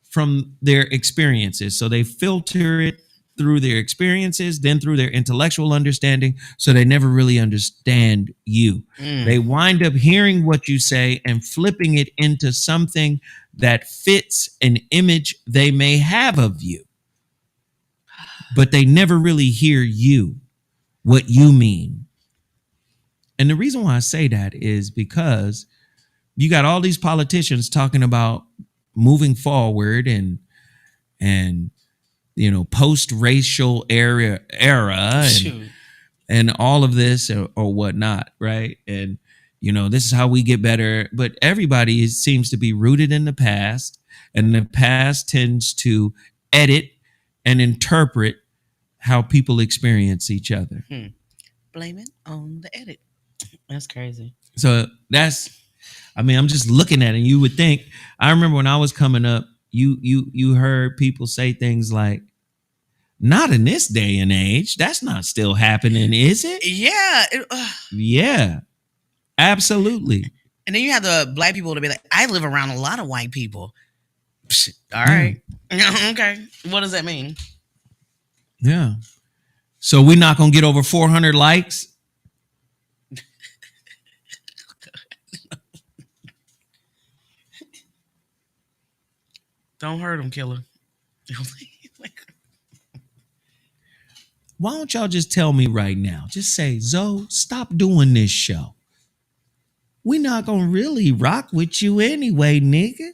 from their experiences. So they filter it through their experiences, then through their intellectual understanding, so they never really understand you. They wind up hearing what you say and flipping it into something that fits an image they may have of you. But they never really hear you, what you mean. And the reason why I say that is because you got all these politicians talking about moving forward and you know, post-racial era and all of this or whatnot, right? And, you know, this is how we get better. But everybody seems to be rooted in the past, and the past tends to edit and interpret how people experience each other. Blame it on the edit. That's crazy. So I'm just looking at it. And you would think, I remember when I was coming up, you heard people say things like, not in this day and age. That's not still happening, is it? Yeah. Yeah, absolutely. And then you have the black people to be like, I live around a lot of white people. Psh, all right. Okay. What does that mean? Yeah. So we're not going to get over 400 likes? Don't hurt him, killer. Why don't y'all just tell me right now? Just say, Zoe, stop doing this show. We're not going to really rock with you anyway, nigga.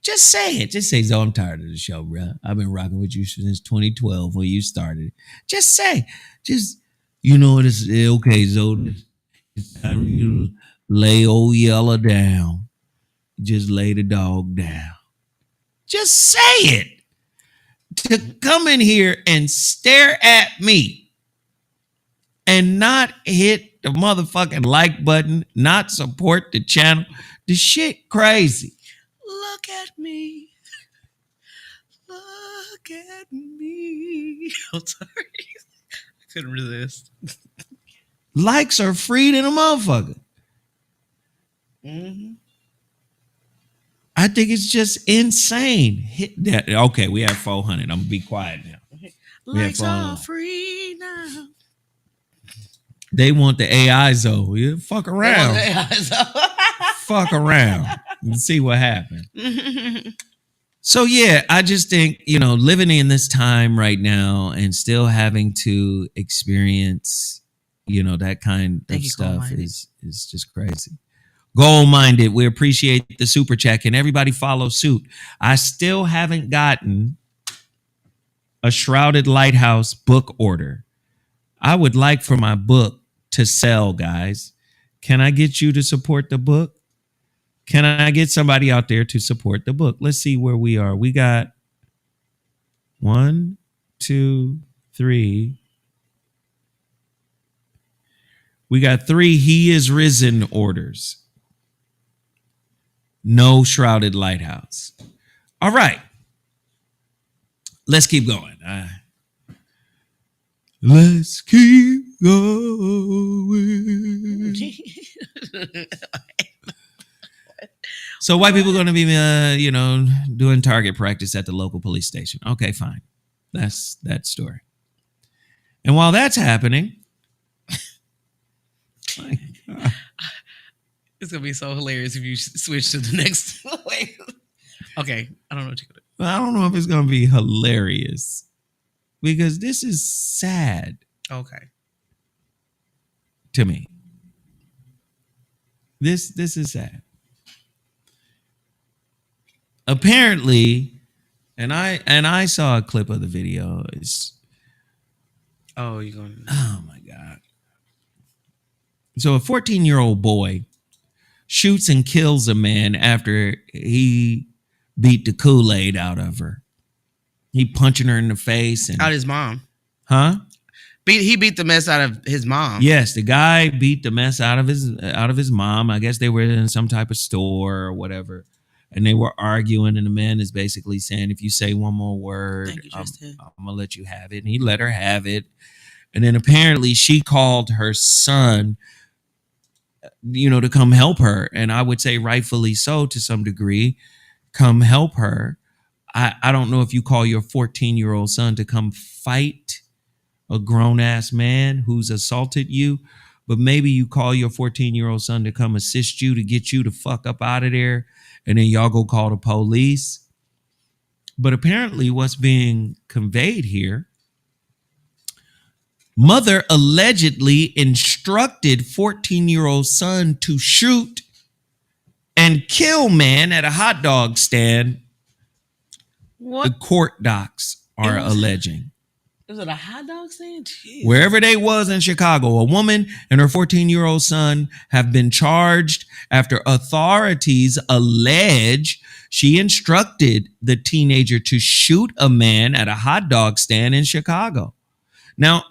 Just say it. Just say, Zoe, I'm tired of the show, bro. I've been rocking with you since 2012 when you started. Just say, you know what? It's okay, Zoe. It's time for you to lay old Yella down. Just lay the dog down. Just say it. To come in here and stare at me and not hit the motherfucking like button, not support the channel. The shit crazy. Look at me. Look at me. I'm sorry. I couldn't resist. Likes are free to the motherfucker. Mm-hmm. I think it's just insane. Hit that. Okay, we have 400. I'm gonna be quiet now. Likes are free now. They want the AI though. Yeah, fuck around. Fuck around and see what happens. So yeah, I just think, living in this time right now and still having to experience, that kind of stuff is just crazy. Goal-minded, we appreciate the super chat. And everybody follow suit. I still haven't gotten a Shrouded Lighthouse book order. I would like for my book to sell, guys. Can I get you to support the book? Can I get somebody out there to support the book? Let's see where we are. We got 1, 2, 3. We got 3 He Is Risen orders. No Shrouded Lighthouse. All right. Let's keep going. Let's keep going. So white people are going to be, doing target practice at the local police station. Okay, fine. That's that story. And while that's happening, it's gonna be so hilarious if you switch to the next. Wait. Okay, I don't know what you're gonna do. I don't know if it's gonna be hilarious because this is sad. Okay. To me, this is sad. Apparently, and I saw a clip of the video. Oh, you're going. Oh my God. So a 14-year-old boy shoots and kills a man after he beat the Kool-Aid out of her. He punching her in the face and Out his mom. huh? He beat the mess out of his mom. Yes, the guy beat the mess out of his mom. I guess they were in some type of store or whatever, and they were arguing. And the man is basically saying, "If you say one more word, Thank you, Justin. I'm gonna let you have it." And he let her have it. And then apparently she called her son, to come help her. And I would say rightfully so to some degree, come help her. I don't know if you call your 14-year-old son to come fight a grown-ass man who's assaulted you, but maybe you call your 14-year-old son to come assist you to get you the fuck up out of there, and then y'all go call the police. But apparently what's being conveyed here, mother allegedly instructed 14-year-old son to shoot and kill man at a hot dog stand. What? The court docs are alleging. Is it a hot dog stand? Jeez. Wherever they was in Chicago, a woman and her 14-year-old son have been charged after authorities allege she instructed the teenager to shoot a man at a hot dog stand in Chicago. Now,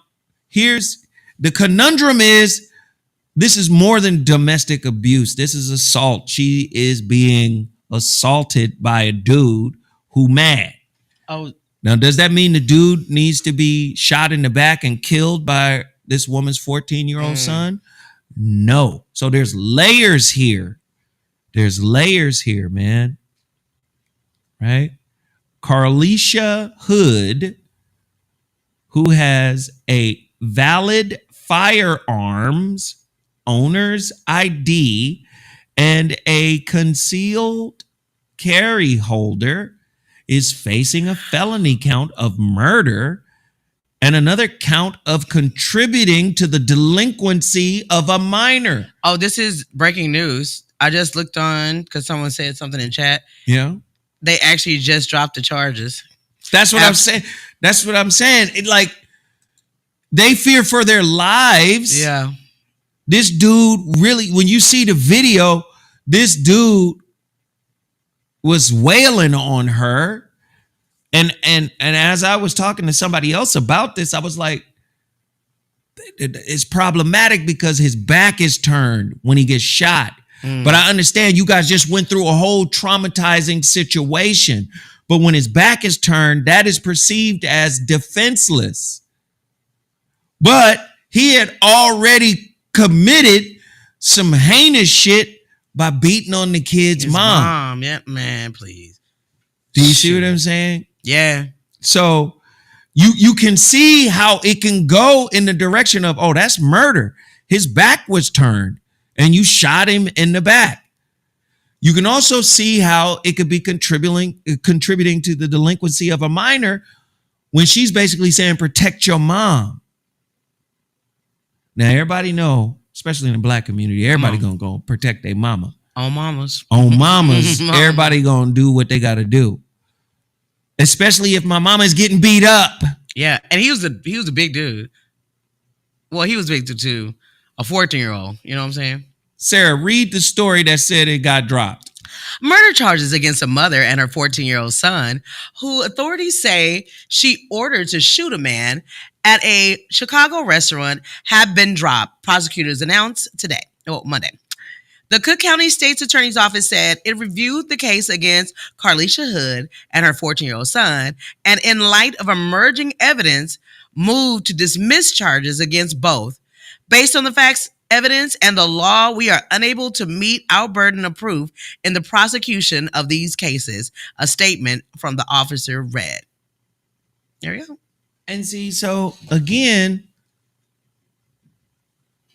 here's the conundrum is this is more than domestic abuse. This is assault. She is being assaulted by a dude who mad. Oh, Now, does that mean the dude needs to be shot in the back and killed by this woman's 14-year-old son? No. So there's layers here. There's layers here, man. Right? Carlisha Hood, who has a valid firearms owner's ID and a concealed carry holder, is facing a felony count of murder and another count of contributing to the delinquency of a minor. Oh, this is breaking news. I just looked on because someone said something in chat. Yeah. They actually just dropped the charges. That's what I'm saying. That's what I'm saying. It like they fear for their lives. Yeah. This dude really, when you see the video, this dude was wailing on her. And as I was talking to somebody else about this, I was like, it's problematic because his back is turned when he gets shot. But I understand you guys just went through a whole traumatizing situation. But when his back is turned, that is perceived as defenseless. But he had already committed some heinous shit by beating on the kid's His mom. Yeah, man, please. Do you see what I'm saying? Yeah. So you can see how it can go in the direction of, oh, that's murder. His back was turned and you shot him in the back. You can also see how it could be contributing to the delinquency of a minor when she's basically saying, protect your mom. Now, everybody know, especially in the black community, everybody gonna go protect their mama. On mamas. On mamas, everybody gonna do what they gotta do. Especially if my mama is getting beat up. Yeah, and he was a big dude. Well, he was big too. A 14-year-old. You know what I'm saying? Sarah, read the story that said it got dropped. Murder charges against a mother and her 14-year-old son, who authorities say she ordered to shoot a man at a Chicago restaurant, have been dropped. Prosecutors announced Monday. The Cook County State's Attorney's Office said it reviewed the case against Carlisha Hood and her 14-year-old son, and in light of emerging evidence, moved to dismiss charges against both. Based on the facts, evidence, and the law, we are unable to meet our burden of proof in the prosecution of these cases, a statement from the officer read. There you go. And see, so again,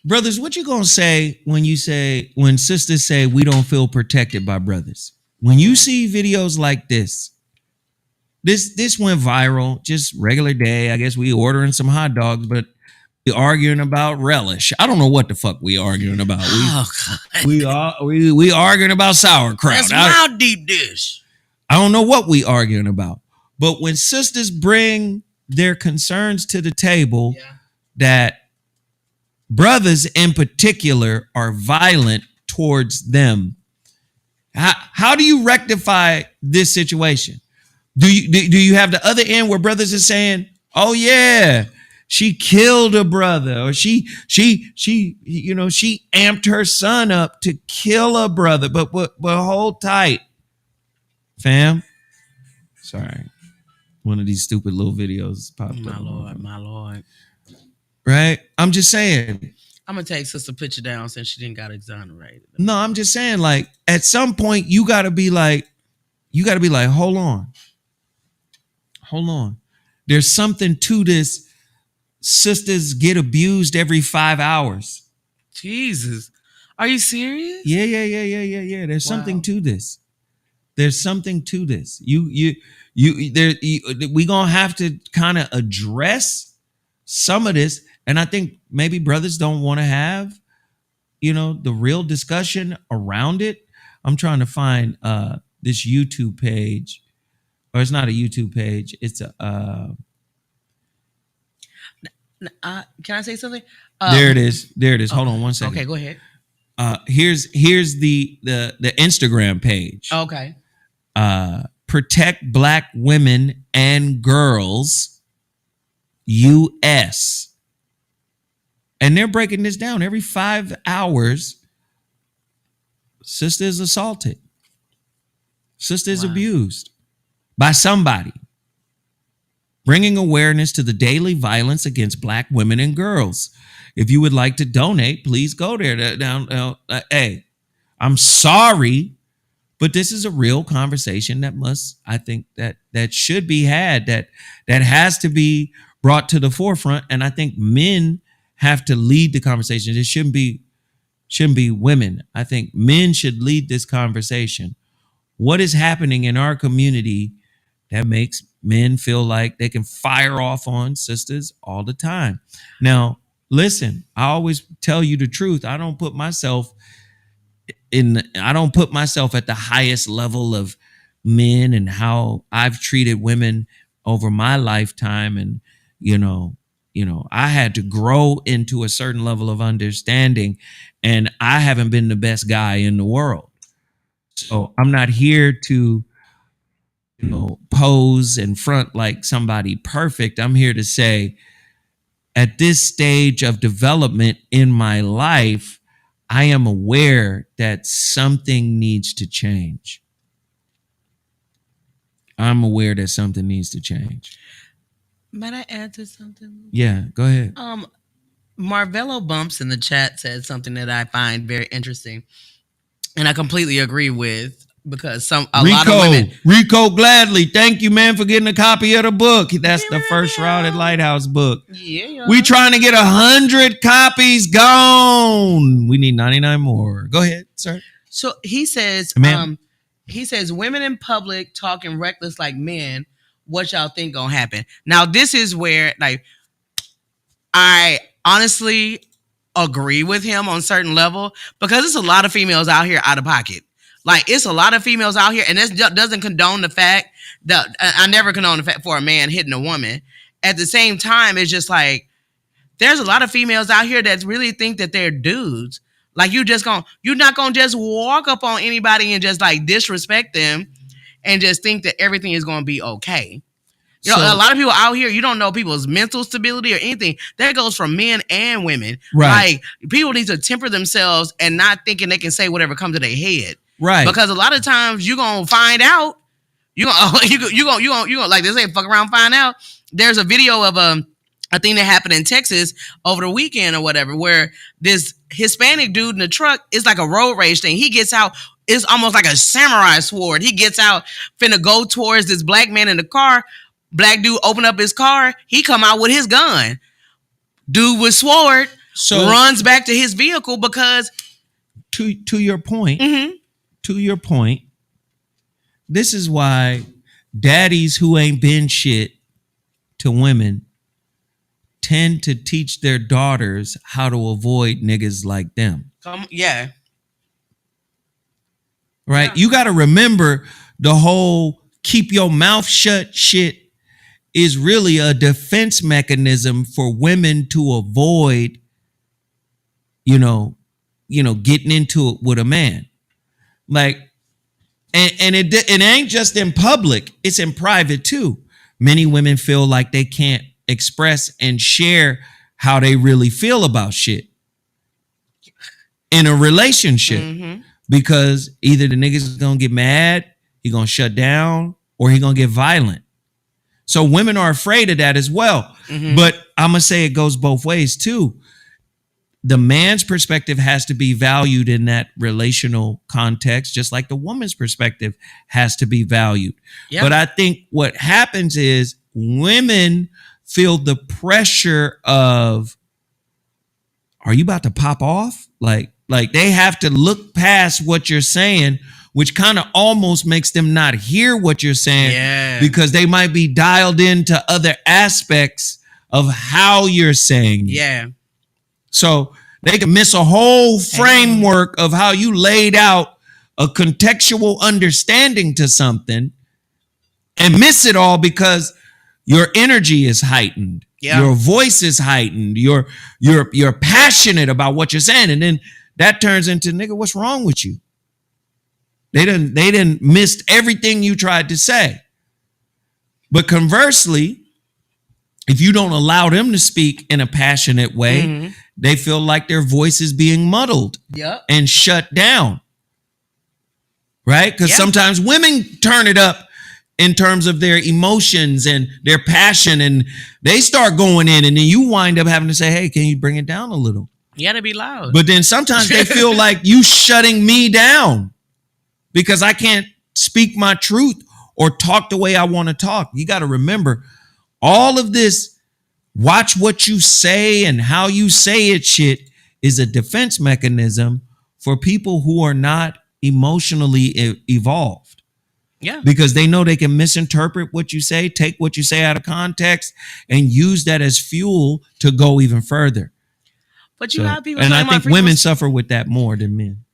brothers, what you gonna say when sisters say we don't feel protected by brothers? When you see videos like this went viral, just regular day. I guess we ordering some hot dogs, but we arguing about relish. I don't know what the fuck we arguing about. We arguing about sauerkraut. That's my deep dish. I don't know what we arguing about. But when sisters bring their concerns to the table, that brothers in particular are violent towards them, how do you rectify this situation? Do you have the other end where brothers are saying, oh yeah, she killed a brother, or she amped her son up to kill a brother, but hold tight, fam. Sorry, one of these stupid little videos popped up. My lord. Right? I'm just saying. I'm gonna take sister picture down since she didn't got exonerated. No, I'm just saying, like, at some point you gotta be like, hold on. There's something to this. Sisters get abused every 5 hours. Jesus. Are you serious? Yeah. There's something to this. There's something to this. We gonna have to kind of address some of this. And I think maybe brothers don't want to have, the real discussion around it. I'm trying to find this YouTube page, or it's not a YouTube page. It's Can I say something? There it is. There it is. Hold on one second. Okay, go ahead. Here's the Instagram page. Okay. Protect Black women and girls, US. And they're breaking this down. Every 5 hours, sister is assaulted. Sister is abused by somebody. Bringing awareness to the daily violence against Black women and girls. If you would like to donate, please go there. Hey, I'm sorry, but this is a real conversation that I think that should be had, that has to be brought to the forefront. And I think men have to lead the conversation. It shouldn't be women. I think men should lead this conversation. What is happening in our community that makes men feel like they can fire off on sisters all the time? Now, listen, I always tell you the truth. I don't put myself at the highest level of men and how I've treated women over my lifetime. And, I had to grow into a certain level of understanding, and I haven't been the best guy in the world. So I'm not here to, pose and front like somebody perfect. I'm here to say, at this stage of development in my life, I am aware that something needs to change. I'm aware that something needs to change. Might I add to something? Yeah, go ahead. Marvello Bumps in the chat said something that I find very interesting, and I completely agree with, because a lot of women. Rico Gladly, thank you, man, for getting a copy of the book. That's the First Shrouded Lighthouse book. Yeah. We trying to get 100 copies gone. We need 99 more. Go ahead, sir. So he says, women in public talking reckless like men. What y'all think gonna happen? Now, this is where, like, I honestly agree with him on a certain level, because there's a lot of females out here out of pocket. Like, it's a lot of females out here, and this doesn't condone the fact that I never condone the fact for a man hitting a woman. At the same time, it's just like, there's a lot of females out here that really think that they're dudes. Like, you're not gonna just walk up on anybody and just like disrespect them and just think that everything is gonna be okay. A lot of people out here, you don't know people's mental stability or anything. That goes from men and women. Right. Like, people need to temper themselves and not thinking they can say whatever comes to their head. Right. Because a lot of times you're gonna find out. You gonna like they say, fuck around, find out. There's a video of a thing that happened in Texas over the weekend or whatever, where this Hispanic dude in the truck, is like a road rage thing. He gets out. It's almost like a samurai sword. He gets out, finna go towards this black man in the car. Black dude open up his car. He come out with his gun. Dude with sword runs back to his vehicle because. To your point. Mm-hmm. To your point. This is why daddies who ain't been shit to women tend to teach their daughters how to avoid niggas like them. Yeah. Right? Yeah. You got to remember, the whole keep your mouth shut shit is really a defense mechanism for women to avoid, getting into it with a man. Like, and it ain't just in public, it's in private too. Many women feel like they can't express and share how they really feel about shit in a relationship, because either the nigga's gonna get mad, he gonna shut down, or he gonna get violent. So women are afraid of that as well. But I'm gonna say it goes both ways too. The man's perspective has to be valued in that relational context, just like the woman's perspective has to be valued. Yep. But I think what happens is women feel the pressure of, are you about to pop off? Like they have to look past what you're saying, which kind of almost makes them not hear what you're saying, because they might be dialed into other aspects of how you're saying it. Yeah. So they can miss a whole framework of how you laid out a contextual understanding to something and miss it all because your energy is heightened. Yeah. Your voice is heightened. You're passionate about what you're saying, and then that turns into, nigga, what's wrong with you? They didn't missed everything you tried to say. But conversely, if you don't allow them to speak in a passionate way, they feel like their voice is being muddled and shut down. Right? Because sometimes women turn it up in terms of their emotions and their passion, and they start going in, and then you wind up having to say, hey, can you bring it down a little? You gotta be loud. But then sometimes they feel like you shutting me down because I can't speak my truth or talk the way I want to talk. You got to remember, all of this, watch what you say and how you say it shit is a defense mechanism for people who are not emotionally evolved. Yeah. Because they know they can misinterpret what you say, take what you say out of context, and use that as fuel to go even further. But you have people, and I think women suffer with that more than men.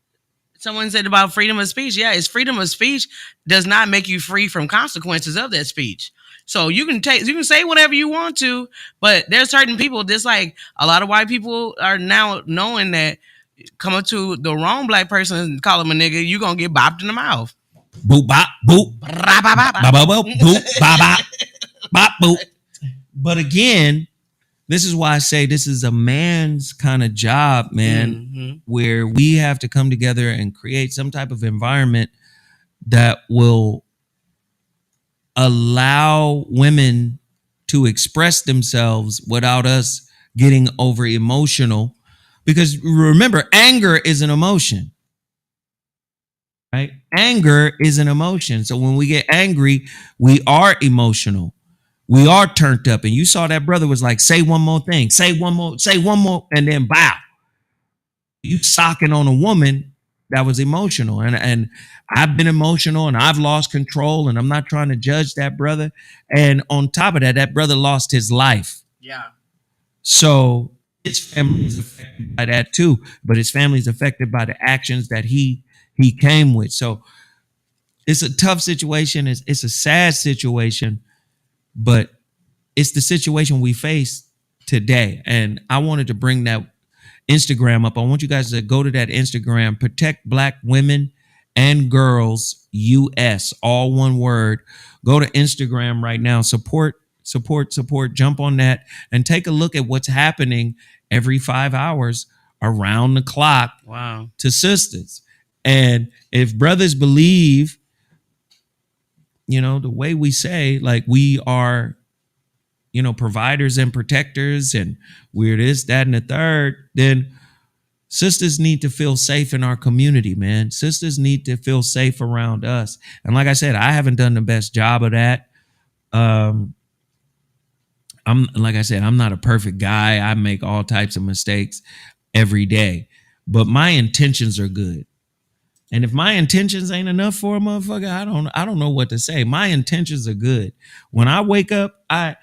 Someone said about freedom of speech. Yeah, it's freedom of speech does not make you free from consequences of that speech. So you can say whatever you want to, but there's certain people, just like a lot of white people are now knowing that come up to the wrong black person and call him a nigga, you're gonna get bopped in the mouth. Boop bop boop bop bop boop bop bop bop boop. But again, this is why I say this is a man's kind of job, man, where we have to come together and create some type of environment that will allow women to express themselves without us getting over emotional. Because remember, anger is an emotion, right? Anger is an emotion. So when we get angry, we are emotional. We are turned up. And you saw that brother was like, say one more thing, say one more, and then bow. You socking on a woman that was emotional. And I've been emotional and I've lost control, and I'm not trying to judge that brother. And on top of that, that brother lost his life. Yeah. So his family is affected by that too, but his family is affected by the actions that he came with. So it's a tough situation. It's a sad situation, but it's the situation we face today. And I wanted to bring that Instagram up. I want you guys to go to that Instagram, Protect Black Women and Girls US, all one word. Go to Instagram right now. Support. Jump on that and take a look at what's happening every 5 hours around the clock. Wow. To sisters. And if brothers believe, the way we say, like, we are, providers and protectors, and we're this, that, and the third, then sisters need to feel safe in our community, man. Sisters need to feel safe around us. And like I said, I haven't done the best job of that. I'm not a perfect guy. I make all types of mistakes every day, but my intentions are good. And if my intentions ain't enough for a motherfucker, I don't know what to say. My intentions are good. When I wake up, I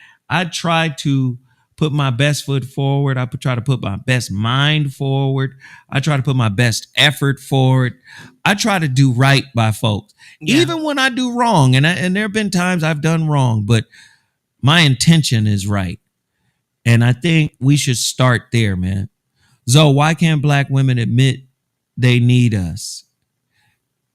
try to put my best foot forward. I try to put my best mind forward. I try to put my best effort forward. I try to do right by folks, even when I do wrong. And there have been times I've done wrong, but my intention is right. And I think we should start there, man. Zoe, why can't black women admit they need us?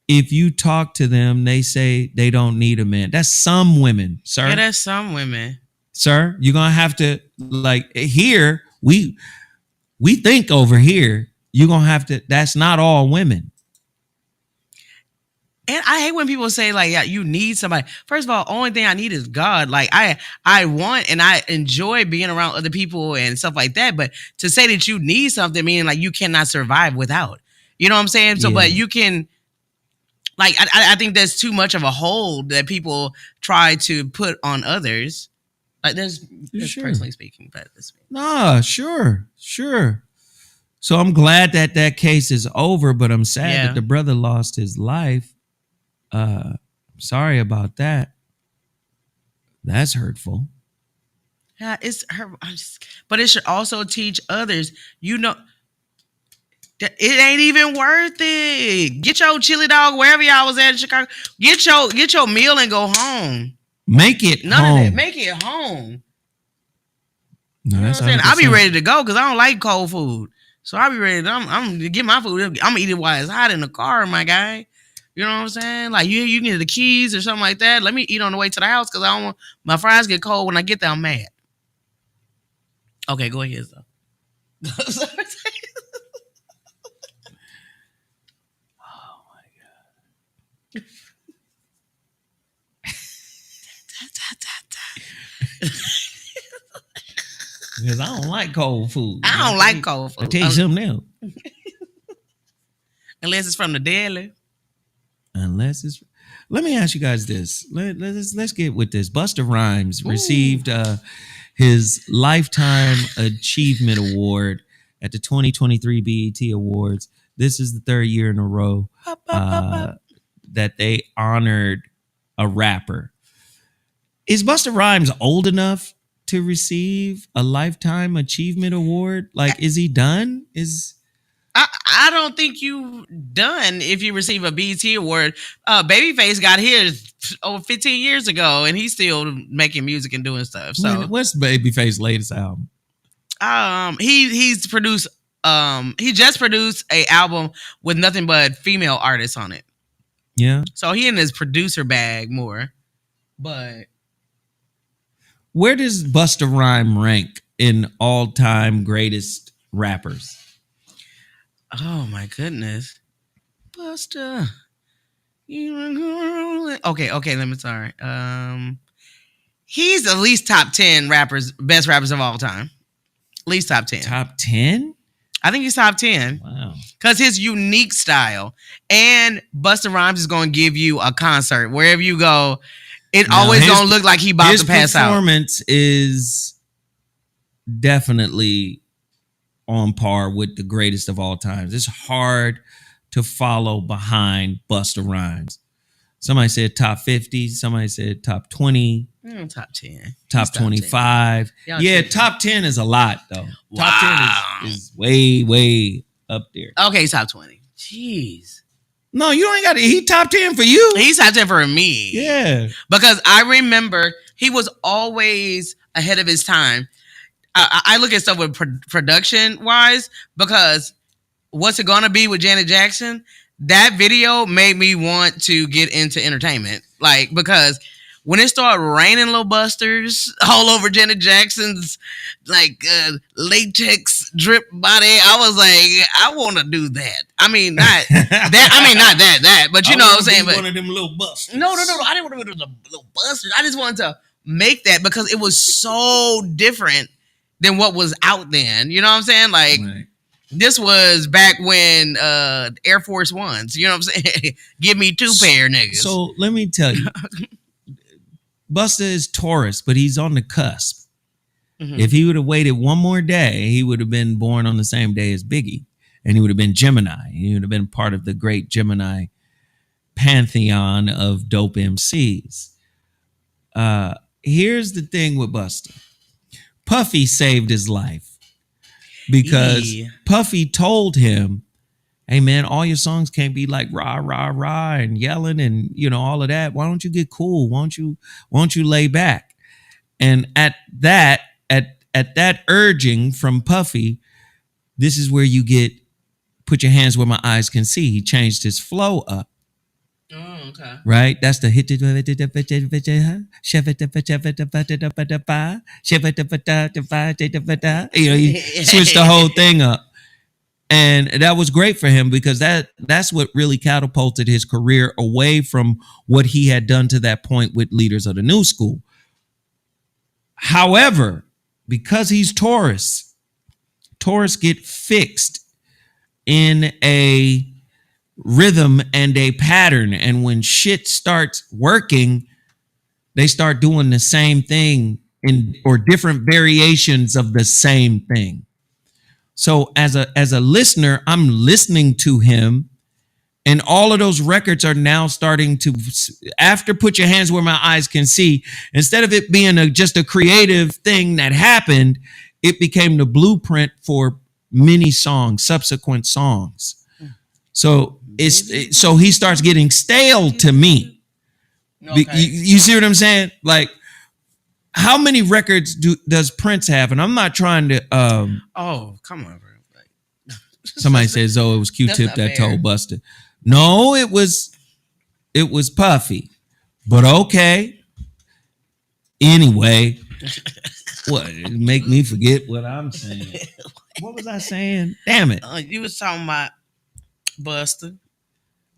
If you talk to them, they say they don't need a man. That's some women, sir. Yeah, that's some women. Sir, you're going to have to, like, here, we think over here, you're going to have to, that's not all women. And I hate when people say, like, yeah, you need somebody. First of all, only thing I need is God. Like, I want and I enjoy being around other people and stuff like that. But to say that you need something, meaning like you cannot survive without. You know what I'm saying? So, but you can, like, I think there's too much of a hold that people try to put on others. Like, there's sure. Personally speaking, but this. Nah, sure. So I'm glad that case is over, but I'm sad that the brother lost his life. Sorry about that. That's hurtful. Yeah, it's her. But it should also teach others. It ain't even worth it. Get your chili dog wherever y'all was at in Chicago. Get your meal and go home. Make it None home. of that. Make it home. No, You know that's what I'm saying? I'll be 100%. ready to go because I don't like cold food. So I'll be ready. I'm to get my food. I'm gonna eat it while it's hot in the car, my guy. You know what I'm saying? Like you can get the keys or something like that. Let me eat on the way to the house because I don't want my fries get cold when I get there. I'm mad. Okay, go ahead, though. Oh my Because I don't like cold food. I don't like cold food. I tell you something else. Unless it's from the deli. Unless it's. Let me ask you guys this. Let's get with this. Busta Rhymes received his Lifetime Achievement Award at the 2023 BET Awards. This is the third year in a row that they honored a rapper. Is Busta Rhymes old enough to receive a Lifetime Achievement Award? Like, is he done? I don't think you done if you receive a BET award. Babyface got his over 15 years ago, and he's still making music and doing stuff. So What's Babyface's latest album? He's produced he just produced a album with nothing but female artists on it. Yeah. So he in his producer bag more. But where does Busta Rhymes rank in all-time greatest rappers? oh my goodness. Busta. Okay, let me sorry. He's at least top 10 rappers, best rappers of all time. At least top 10. Top 10? I think he's top 10. Wow. Because his unique style. And Busta Rhymes is going to give you a concert. Wherever you go, always going to look like he about to pass out. His performance is definitely on par with the greatest of all times. It's hard to follow behind Busta Rhymes. Somebody said top 50. Somebody said top 20. Top 10. Top 25. 10. Yeah, top 10 is a lot, though. Wow. Top 10 is way, way up there. Okay, top 20. Jeez. No, you ain't got to. He top 10 for you. He's top 10 for me. Yeah. Because I remember he was always ahead of his time. I look at stuff with production wise because What's It Gonna Be with Janet Jackson? That video made me want to get into entertainment. Like, because when it started raining little busters all over Janet Jackson's like latex drip body, I was like, I want to do that. I mean, not that. I mean, not that. But you know what I'm saying. But one of them little busters. No. I didn't want to do the little busters. I just wanted to make that because it was so different than what was out then. You know what I'm saying? Like. Right. This was back when Air Force Ones, you know what I'm saying? Give me two pair, niggas. So let me tell you, Busta is Taurus, but he's on the cusp. Mm-hmm. If he would have waited one more day, he would have been born on the same day as Biggie, and he would have been Gemini. He would have been part of the great Gemini pantheon of dope MCs. Here's the thing with Busta. Puffy saved his life. Because Puffy told him, hey man, all your songs can't be like rah, rah, rah and yelling and all of that. Why don't you get cool? Why don't you lay back? And at that urging from Puffy, this is where you get put your hands where my eyes can see. He changed his flow up. Oh, okay. Right? That's the hit. He switched the whole thing up. And that was great for him because that's what really catapulted his career away from what he had done to that point with Leaders of the New School. However, because he's Taurus get fixed in a rhythm and a pattern, and when shit starts working, they start doing the same thing or different variations of the same thing. So as a listener, I'm listening to him, and all of those records are now starting to, after Put Your Hands Where My Eyes Can See, instead of it being just a creative thing that happened, it became the blueprint for many songs, subsequent songs. So so he starts getting stale to me. Okay. You see what I'm saying? Like How many records does Prince have? And I'm not trying to. Oh, come on, bro. Somebody says, "Oh, it was Q-Tip that told Busta." No, it was Puffy. But okay. Anyway, what make me forget what I'm saying? What was I saying? Damn it! You was talking about Busta.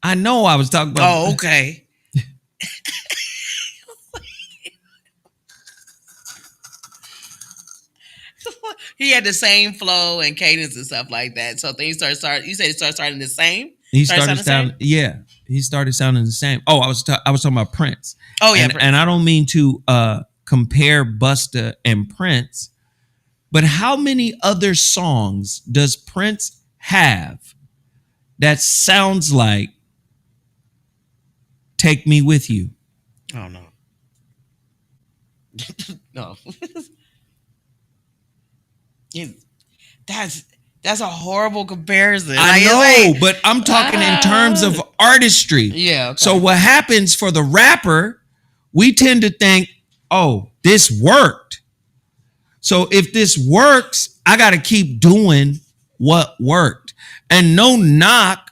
I know I was talking about. Oh, okay. He had the same flow and cadence and stuff like that. So things start. You said it starting the same. He started sounding. Yeah, he started sounding the same. Oh, I was talking about Prince. Oh yeah, and I don't mean to compare Busta and Prince, but how many other songs does Prince have that sounds like "Take Me With You"? Oh no, no. That's a horrible comparison. I know, but I'm talking in terms of artistry. Yeah. Okay. So what happens for the rapper, we tend to think, oh, this worked. So if this works, I got to keep doing what worked. And no knock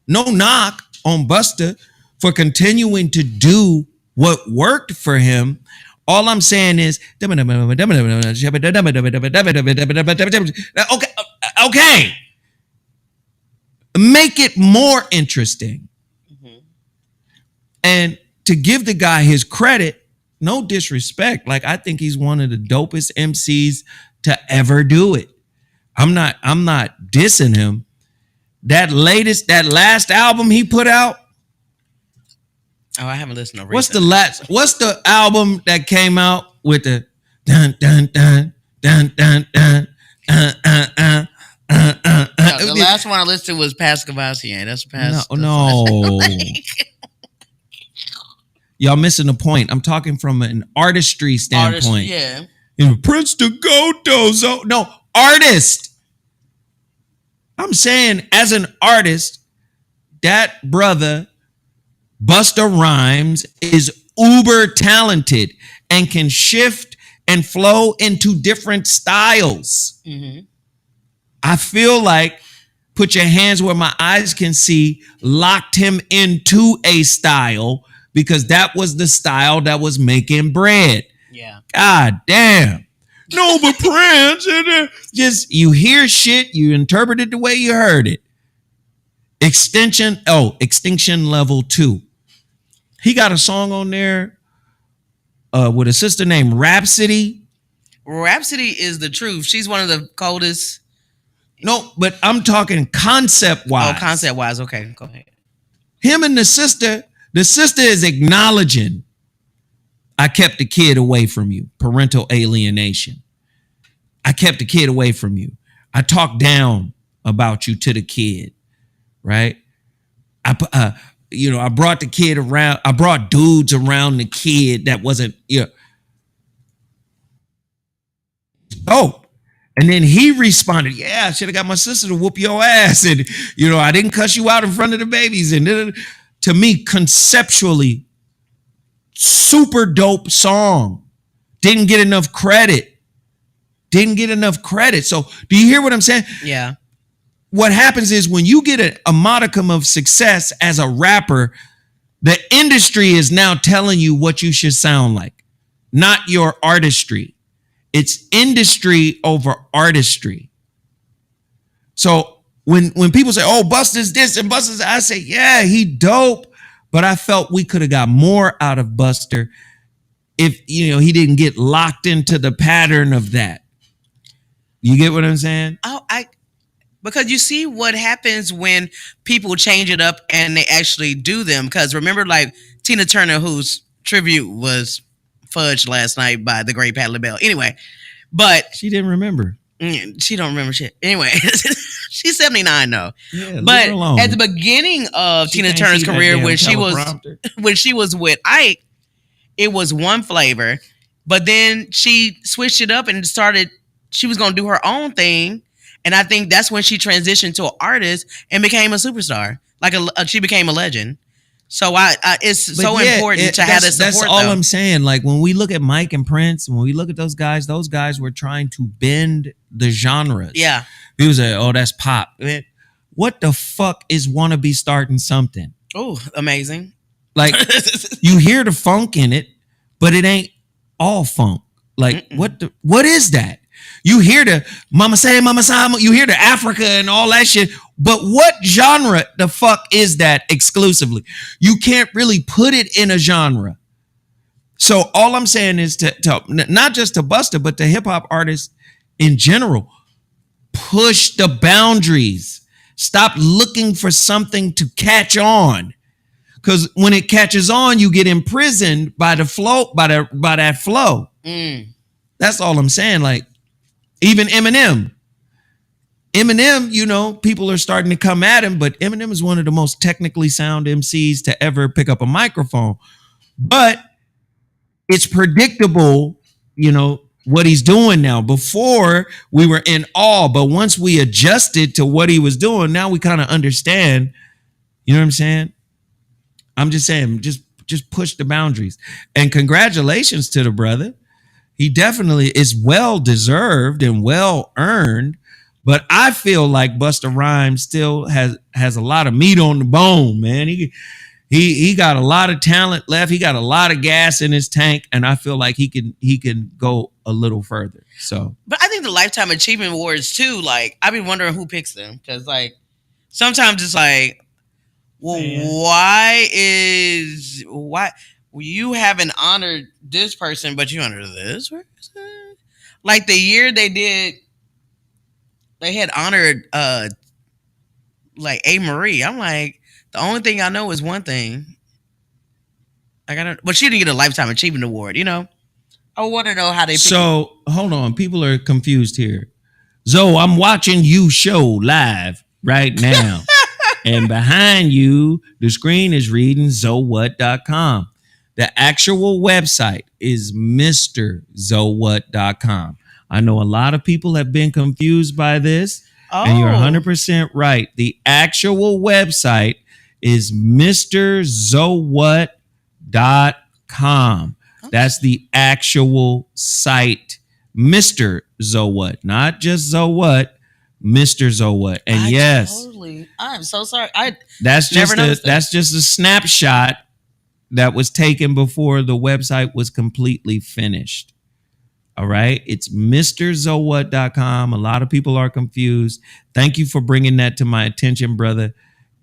on Busta for continuing to do what worked for him. All I'm saying is, okay. Make it more interesting. Mm-hmm. And to give the guy his credit, no disrespect. Like, I think he's one of the dopest MCs to ever do it. I'm not dissing him. That last album he put out. Oh, I haven't listened to recent. What's the album that came out with the dun dun dun dun dun dun the last one I listened to was Pascavasian. That's past. No. Y'all missing the point. I'm talking from an artistry standpoint. Yeah. Prince to go dozo. No, artist. I'm saying as an artist, that brother Busta Rhymes is uber talented and can shift and flow into different styles. Mm-hmm. I feel like Put Your Hands Where My Eyes Can See locked him into a style because that was the style that was making bread. Yeah. God damn. No, but Prince, just you hear shit, you interpret it the way you heard it. Extinction Level 2. He got a song on there with a sister named Rhapsody. Rhapsody is the truth. She's one of the coldest. No, but I'm talking concept-wise. Oh, concept-wise. Okay, go ahead. Him and the sister is acknowledging, I kept the kid away from you. Parental alienation. I kept the kid away from you. I talked down about you to the kid, right? I brought the kid around. I brought dudes around the kid that wasn't, Oh, and then he responded, yeah, I should have got my sister to whoop your ass. And, I didn't cuss you out in front of the babies. And to me, conceptually, super dope song. Didn't get enough credit. So do you hear what I'm saying? Yeah. What happens is when you get a modicum of success as a rapper, the industry is now telling you what you should sound like, not your artistry. It's industry over artistry. So when people say, oh, Busta's this and Busta's, I say, yeah, he dope. But I felt we could have got more out of Busta if, he didn't get locked into the pattern of that. You get what I'm saying? Oh, because you see what happens when people change it up and they actually do them. Because remember, like Tina Turner, whose tribute was fudged last night by the great Patti LaBelle. Anyway, but she didn't remember. She don't remember shit. Anyway, she's 79 though. Yeah, but at the beginning of Tina Turner's career, when she was with Ike, it was one flavor. But then she switched it up and she was going to do her own thing. And I think that's when she transitioned to an artist and became a superstar. She became a legend. So it's But so yeah, important to have the support. That's all though. I'm saying. Like when we look at Mike and Prince, when we look at those guys were trying to bend the genres. Yeah. People say, "Oh, that's pop." Man, what the fuck is wannabe starting something? Oh, amazing. Like you hear the funk in it, but it ain't all funk. Like what is that? You hear the mama say, you hear the Africa and all that shit, but what genre the fuck is that exclusively? You can't really put it in a genre. So all I'm saying is to not just to Busta, but to hip hop artists in general, push the boundaries. Stop looking for something to catch on. Because when it catches on, you get imprisoned by the flow, by that flow. That's all I'm saying. Like, even Eminem, you know, people are starting to come at him, but Eminem is one of the most technically sound MCs to ever pick up a microphone. But it's predictable, you know, what he's doing now. Before we were in awe, but once we adjusted to what he was doing, now we kind of understand. You know what I'm saying? I'm just saying, just push the boundaries. And congratulations to the brother. He definitely is well deserved and well earned. But I feel like Busta Rhymes still has a lot of meat on the bone, man. He got a lot of talent left. He got a lot of gas in his tank, and I feel like he can go a little further. So, but I think the Lifetime Achievement Awards too. Like, I've been wondering who picks them, because like sometimes it's like, well, why you haven't honored this person, but you honored this person? Like the year they had honored like A. Marie. I'm like, the only thing I know is one thing. But she didn't get a Lifetime Achievement Award, you know? I want to know how they pick. So hold on, people are confused here. Zoe, I'm watching you show live right now. And behind you, the screen is reading zowhat.com. The actual website is MrZowhat.com. I know a lot of people have been confused by this, and you're 100% right. The actual website is MrZowhat.com. That's the actual site, Mr. Zowhat, not just Zowhat, Mr. Zowhat. And I'm so sorry. That's just a snapshot that was taken before the website was completely finished. All right. It's MrZowhat.com. A lot of people are confused. Thank you for bringing that to my attention, brother.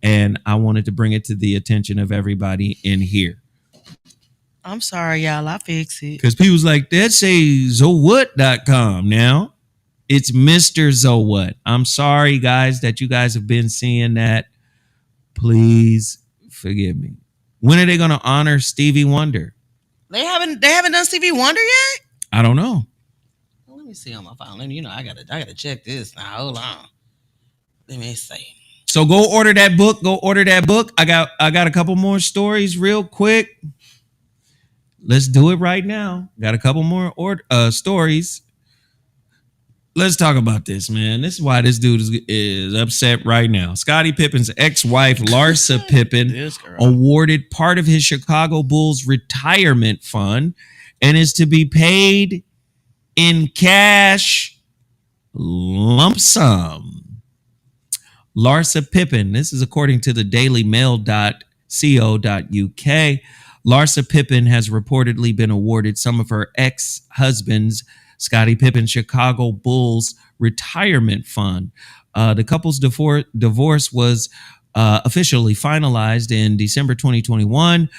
And I wanted to bring it to the attention of everybody in here. I'm sorry, y'all. I fix it. Because people's like, that say Zowhat.com now. It's Mr. Zowhat. I'm sorry, guys, that you guys have been seeing that. Please forgive me. When are they going to honor Stevie Wonder? They haven't done Stevie Wonder yet? I don't know. Well, let me see on my phone. I gotta check this now. Hold on. Let me see. So go order that book. I got a couple more stories real quick. Let's do it right now. Got a couple more stories. Let's talk about this, man. This is why this dude is upset right now. Scottie Pippen's ex-wife, Larsa Pippen, awarded part of his Chicago Bulls retirement fund and is to be paid in cash lump sum. Larsa Pippen, this is according to the dailymail.co.uk. Larsa Pippen has reportedly been awarded some of her ex-husband's Scottie Pippen's Chicago Bulls retirement fund. The couple's divorce was officially finalized in December 2021,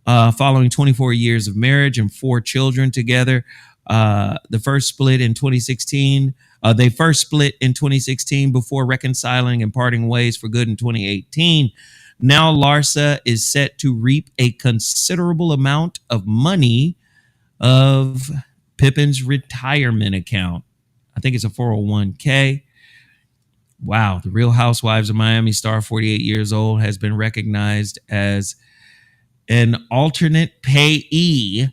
following 24 years of marriage and 4 children together. The first split in 2016. They first split in 2016 before reconciling and parting ways for good in 2018. Now Larsa is set to reap a considerable amount of money of Pippen's retirement account. I think it's a 401k. Wow. The Real Housewives of Miami star, 48 years old, has been recognized as an alternate payee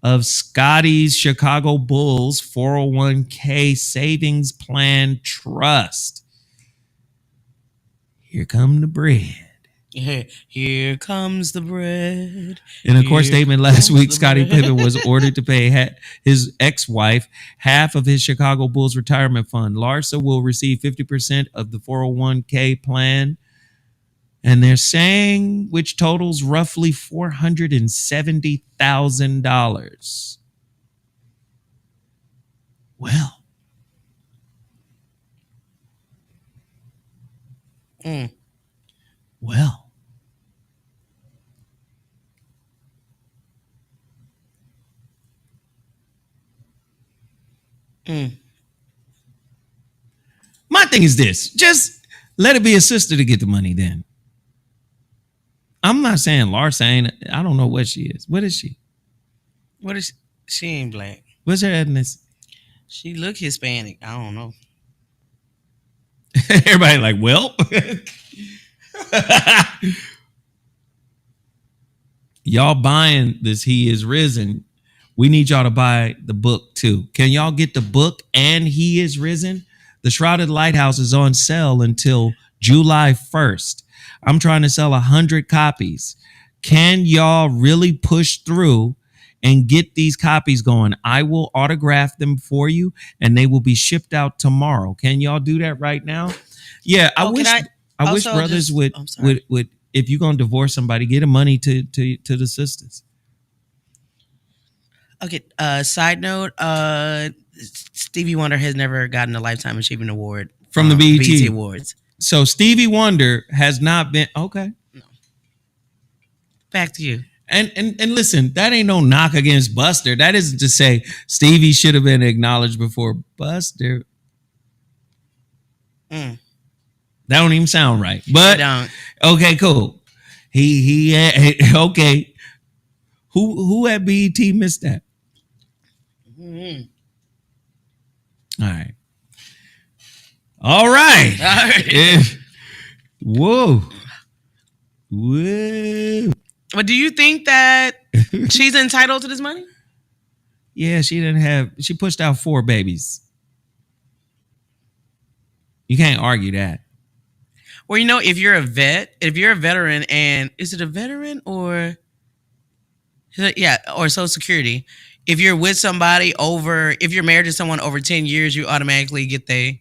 of Scottie's Chicago Bulls 401k savings plan trust. Here come the bread. Here comes the bread. In a court Here statement last comes week, the Scottie Pippen was bread. ordered to pay his ex-wife half of his Chicago Bulls retirement fund. Larsa will receive 50% of the 401k plan, and they're saying which totals roughly $470,000. Well, Mm, well. mm. My thing is this: just let it be a sister to get the money. Then I'm not saying Larsa ain't. I don't know what she is. What is she? What is she ain't black. What's her ethnicity? She look Hispanic. I don't know. Everybody like, well, y'all buying this He Is Risen. We need y'all to buy the book too. Can y'all get the book and He Is Risen? The Shrouded Lighthouse is on sale until July 1st. I'm trying to sell 100 copies. Can y'all really push through and get these copies going? I will autograph them for you and they will be shipped out tomorrow. Can y'all do that right now? Yeah, I Oh, can wish I I wish also brothers just? would I'm sorry. if you're gonna divorce somebody, get the money to the sisters. Okay. Side note. Stevie Wonder has never gotten a Lifetime Achievement Award From the from the BET BET. Awards. So Stevie Wonder has not been okay. No. Back to you. And listen, that ain't no knock against Buster. That isn't to say Stevie should have been acknowledged before Buster. Mm, That don't even sound right. I But don't. okay, cool. Okay. Who at BET missed that? Mm. All right. All right. All right. If, whoa. Whoa. But do you think that she's entitled to this money? Yeah, she pushed out 4 babies. You can't argue that. Well, if you're a veteran, and is it a veteran or yeah, or Social Security? If you're with somebody if you're married to someone over 10 years, you automatically get the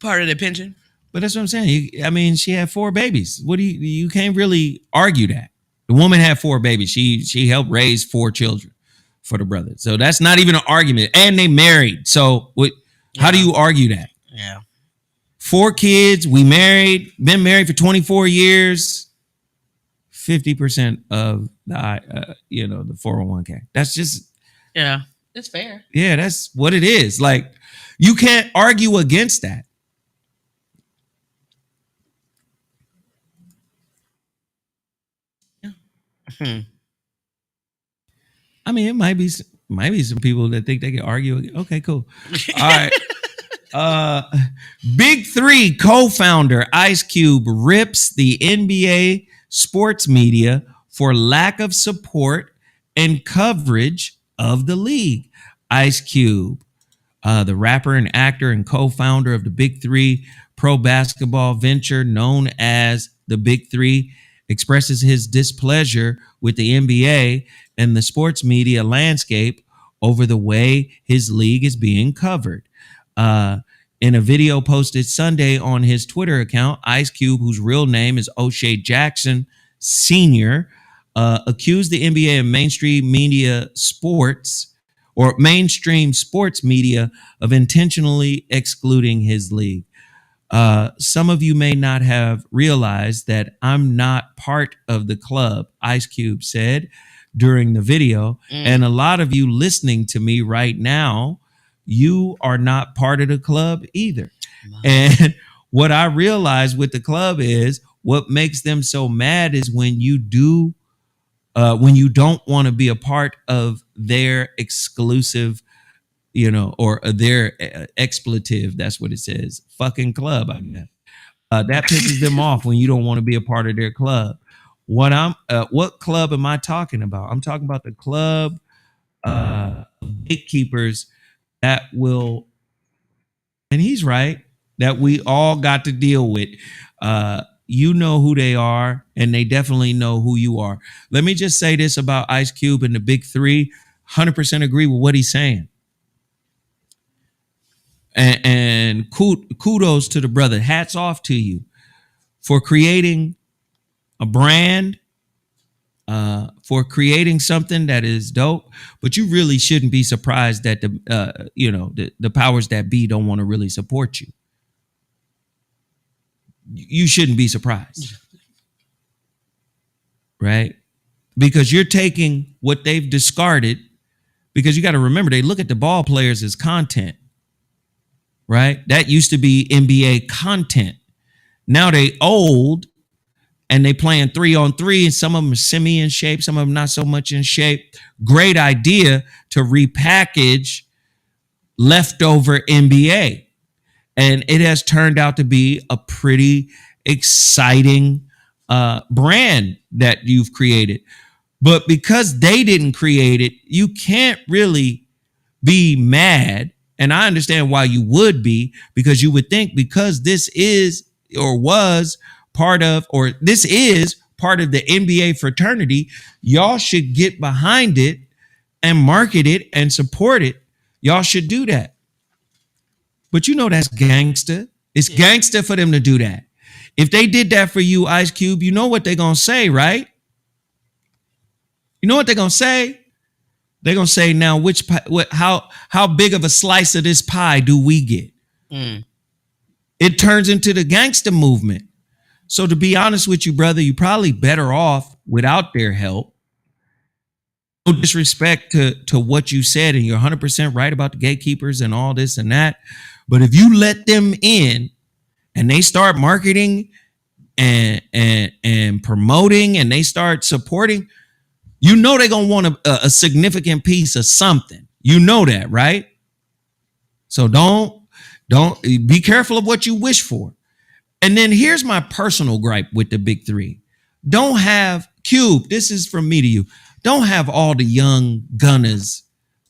part of the pension. But that's what I'm saying. She had 4 babies. What do you can't really argue that. The woman had 4 babies. She helped raise 4 children for the brother. So that's not even an argument. And they married. So how do Yeah. you argue that? Yeah. 4 kids, we married, been married for 24 years, 50% of the 401k. That's just, Yeah. It's fair. yeah, that's what it is. Like, you can't argue against that. Hmm. It might be some people that think they can argue. Okay, cool. All right. Big Three co-founder Ice Cube rips the NBA sports media for lack of support and coverage of the league. Ice Cube, the rapper and actor and co-founder of the Big Three pro basketball venture known as the Big Three, expresses his displeasure with the NBA and the sports media landscape over the way his league is being covered. In a video posted Sunday on his Twitter account, Ice Cube, whose real name is O'Shea Jackson Sr., accused the NBA and mainstream sports media of intentionally excluding his league. Some of you may not have realized that I'm not part of the club, Ice Cube said during the video. And a lot of you listening to me right now, you are not part of the club either. And what I realized with the club is what makes them so mad is when you don't want to be a part of their exclusive, or their expletive. That's what it says. Fucking club, I guess. That pisses them off when you don't want to be a part of their club. What club am I talking about? I'm talking about the club gatekeepers that and he's right, that we all got to deal with. you know who they are, and they definitely know who you are. Let me just say this about Ice Cube and the Big Three. 100% agree with what he's saying. And kudos to the brother. Hats off to you for creating a brand, for creating something that is dope. But you really shouldn't be surprised that the powers that be don't want to really support you. You shouldn't be surprised, right? Because you're taking what they've discarded. Because you got to remember, they look at the ball players as content, right? That used to be NBA content. Now they old and they playing 3-on-3, and some of them are semi in shape, some of them not so much in shape. Great idea to repackage leftover NBA. And it has turned out to be a pretty exciting brand that you've created. But because they didn't create it, you can't really be mad. And I understand why you would be, because you would think because this is or was part of, or this is part of the NBA fraternity, y'all should get behind it and market it and support it. Y'all should do that. But you know that's gangster. It's gangster for them to do that. If they did that for you, Ice Cube, you know what they're going to say, right? You know what they're going to say? They're going to say, now, how big of a slice of this pie do we get? It turns into the gangster movement. So to be honest with you, brother, you're probably better off without their help. No disrespect to what you said, and you're 100% right about the gatekeepers and all this and that. But if you let them in and they start marketing and promoting and they start supporting, you know they're going to want a significant piece of something. You know that, right? So don't be careful of what you wish for. And then here's my personal gripe with the Big Three. Don't have, Cube, this is from me to you, don't have all the young gunners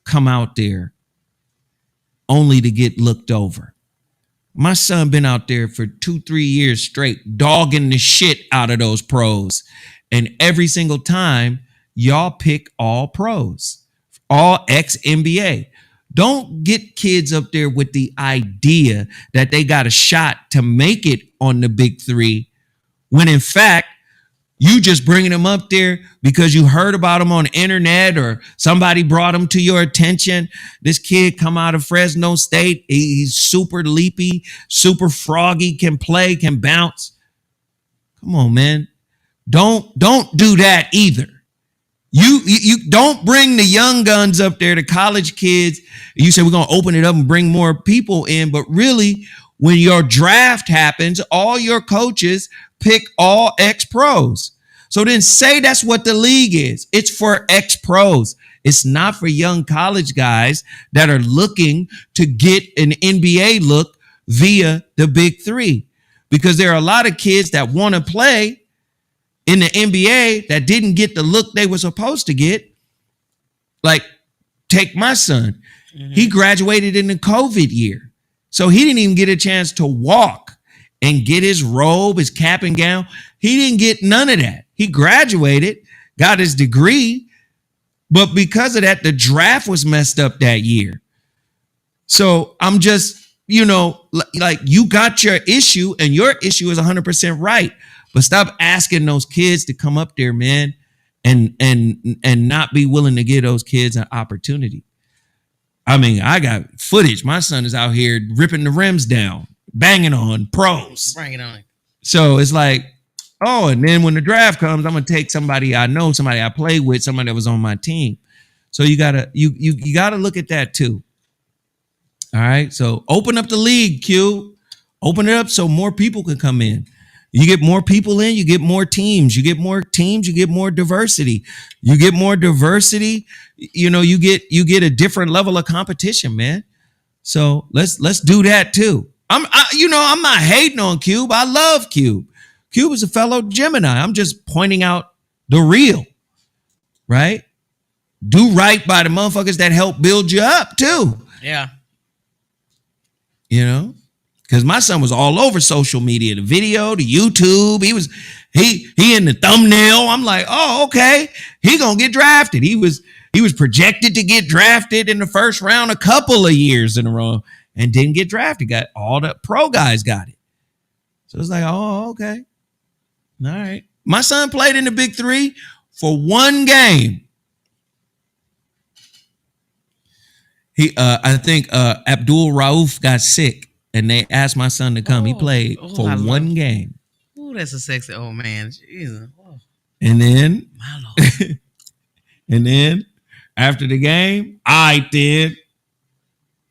come out there only to get looked over. My son been out there for 2-3 years straight, dogging the shit out of those pros. And every single time, y'all pick all pros, all ex-NBA. Don't get kids up there with the idea that they got a shot to make it on the Big Three, when in fact, you just bringing them up there because you heard about them on the internet or somebody brought them to your attention. This kid come out of Fresno State. He's super leapy, super froggy, can play, can bounce. Come on, man. Don't do that either. You don't bring the young guns up there, the college kids. You say we're going to open it up and bring more people in. But really, when your draft happens, all your coaches pick all ex-pros. So then say that's what the league is. It's for ex-pros. It's not for young college guys that are looking to get an NBA look via the Big Three. Because there are a lot of kids that want to play in the NBA that didn't get the look they were supposed to get. Like, take my son. He graduated in the COVID year. So he didn't even get a chance to walk and get his robe, his cap and gown. He didn't get none of that. He graduated, got his degree, but because of that, the draft was messed up that year. So I'm just, like you got your issue, and your issue is 100% right. But stop asking those kids to come up there, man, and not be willing to give those kids an opportunity. I mean, I got footage. My son is out here ripping the rims down, banging on pros. Bring it on. So it's like, oh, and then when the draft comes, I'm gonna take somebody I know, somebody I played with, somebody that was on my team. So you gotta look at that too. All right. So open up the league, Q. Open it up so more people can come in. You get more people in, you get more teams. You get more teams, you get more diversity. You get more diversity, you get a different level of competition, man. So let's do that too. I'm not hating on Cube. I love Cube. Cube is a fellow Gemini. I'm just pointing out the real, right? Do right by the motherfuckers that help build you up too. Yeah. Because my son was all over social media, the video, the YouTube. He in the thumbnail. I'm like, oh, okay. He gonna get drafted. He was projected to get drafted in the first round a couple of years in a row and didn't get drafted. Got all the pro guys got it. So it's like, oh, okay. All right. My son played in the Big Three for one game. I think Abdul Rauf got sick, and they asked my son to come. He played for one game. Oh, that's a sexy old man. Jesus. Oh, And then, my Lord. and then after the game, I did.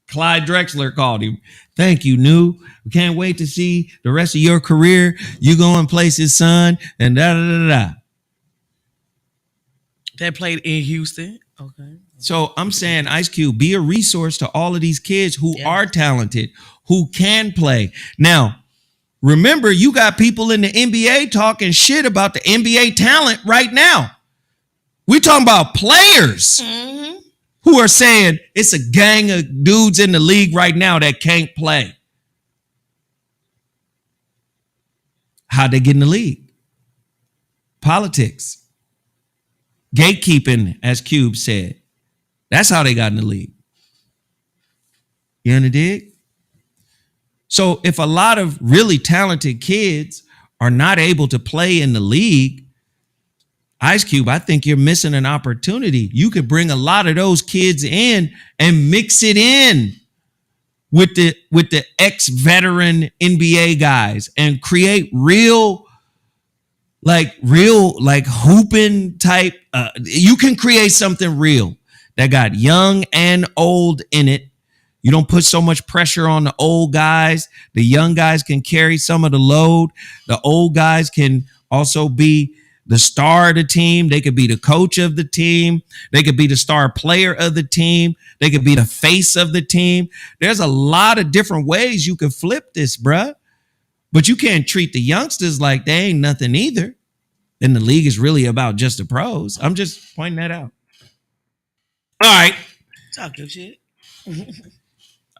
Clyde Drexler called him. Thank you, New. We can't wait to see the rest of your career. You go and place his son, and da da da da. That played in Houston. Okay. So I'm saying, Ice Cube, be a resource to all of these kids who are talented, who can play. Now, remember, you got people in the NBA talking shit about the NBA talent right now. We're talking about players who are saying it's a gang of dudes in the league right now that can't play. How'd they get in the league? Politics. Gatekeeping, as Cube said. That's how they got in the league. You understand? So if a lot of really talented kids are not able to play in the league, Ice Cube, I think you're missing an opportunity. You could bring a lot of those kids in and mix it in with the ex-veteran NBA guys and create real hooping type. You can create something real that got young and old in it. You don't put so much pressure on the old guys. The young guys can carry some of the load. The old guys can also be the star of the team. They could be the coach of the team. They could be the star player of the team. They could be the face of the team. There's a lot of different ways you can flip this, bruh. But you can't treat the youngsters like they ain't nothing either. And the league is really about just the pros. I'm just pointing that out. All right. Talk your shit.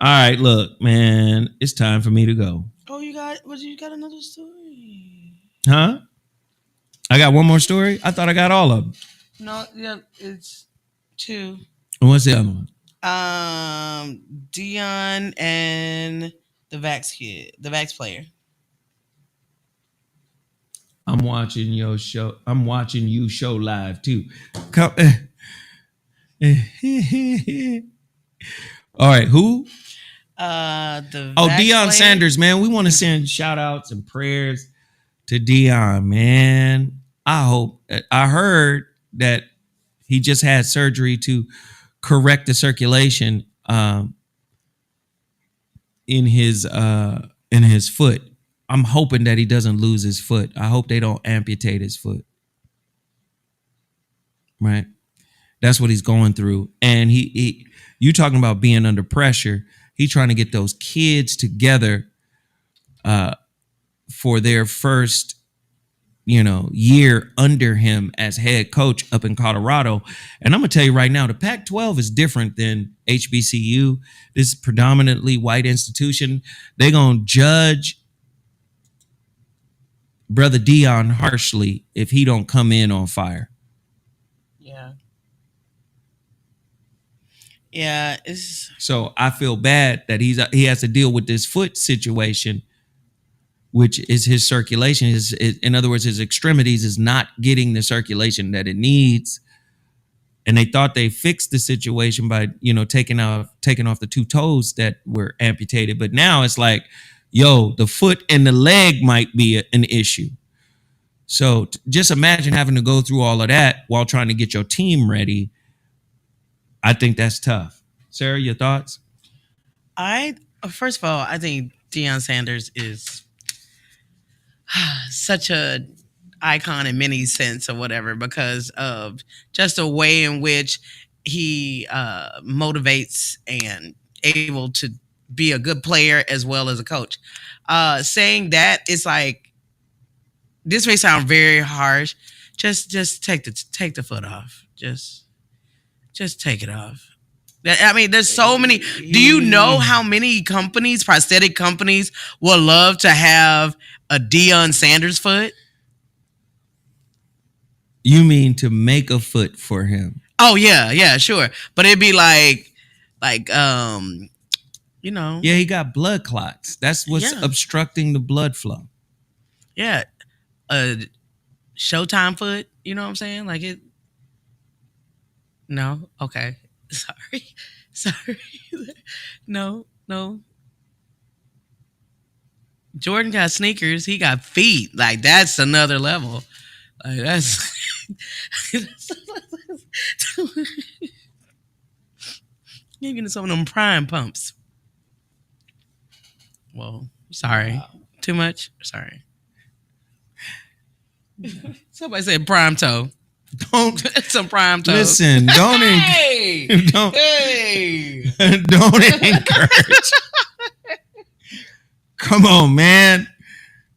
All right, look, man, it's time for me to go. Oh, you got another story? Huh? I got one more story? I thought I got all of them. No, yeah, it's two. And what's the other one? Deion and the Vax player. I'm watching your show. I'm watching you show live too. All right, who? Deion Sanders, man. We want to send shout outs and prayers to Deion, man. I heard that he just had surgery to correct the circulation in his foot. I'm hoping that he doesn't lose his foot. I hope they don't amputate his foot. Right? That's what he's going through. And you talking about being under pressure. He trying to get those kids together for their first, year under him as head coach up in Colorado. And I'm going to tell you right now, the Pac-12 is different than HBCU. This is predominantly white institution. They're going to judge Brother Deion harshly if he don't come in on fire. Yeah. So I feel bad that he has to deal with this foot situation, which is his circulation. In other words, his extremities is not getting the circulation that it needs. And they thought they fixed the situation by, taking off the two toes that were amputated. But now it's like, the foot and the leg might be an issue. So just imagine having to go through all of that while trying to get your team ready. I think that's tough. Sarah, your thoughts? First of all, I think Deion Sanders is such a icon in many sense or whatever because of just the way in which he motivates and able to be a good player as well as a coach. Saying that, it's like, this may sound very harsh. Just take the foot off. Just take it off. I mean, there's so many. Do you know how many companies, prosthetic companies, would love to have a Deion Sanders foot? You mean to make a foot for him? Oh yeah, sure. But it'd be like, Yeah, he got blood clots. That's what's obstructing the blood flow. Yeah, a Showtime foot. You know what I'm saying? Like it. No, okay. Sorry. No. Jordan got sneakers. He got feet. Like that's another level. Like that's. You're getting some of them prime pumps. Well, sorry. Wow. Too much? Sorry. Somebody said prime toe. Don't some prime toe. Listen, don't hey! don't encourage. Come on, man.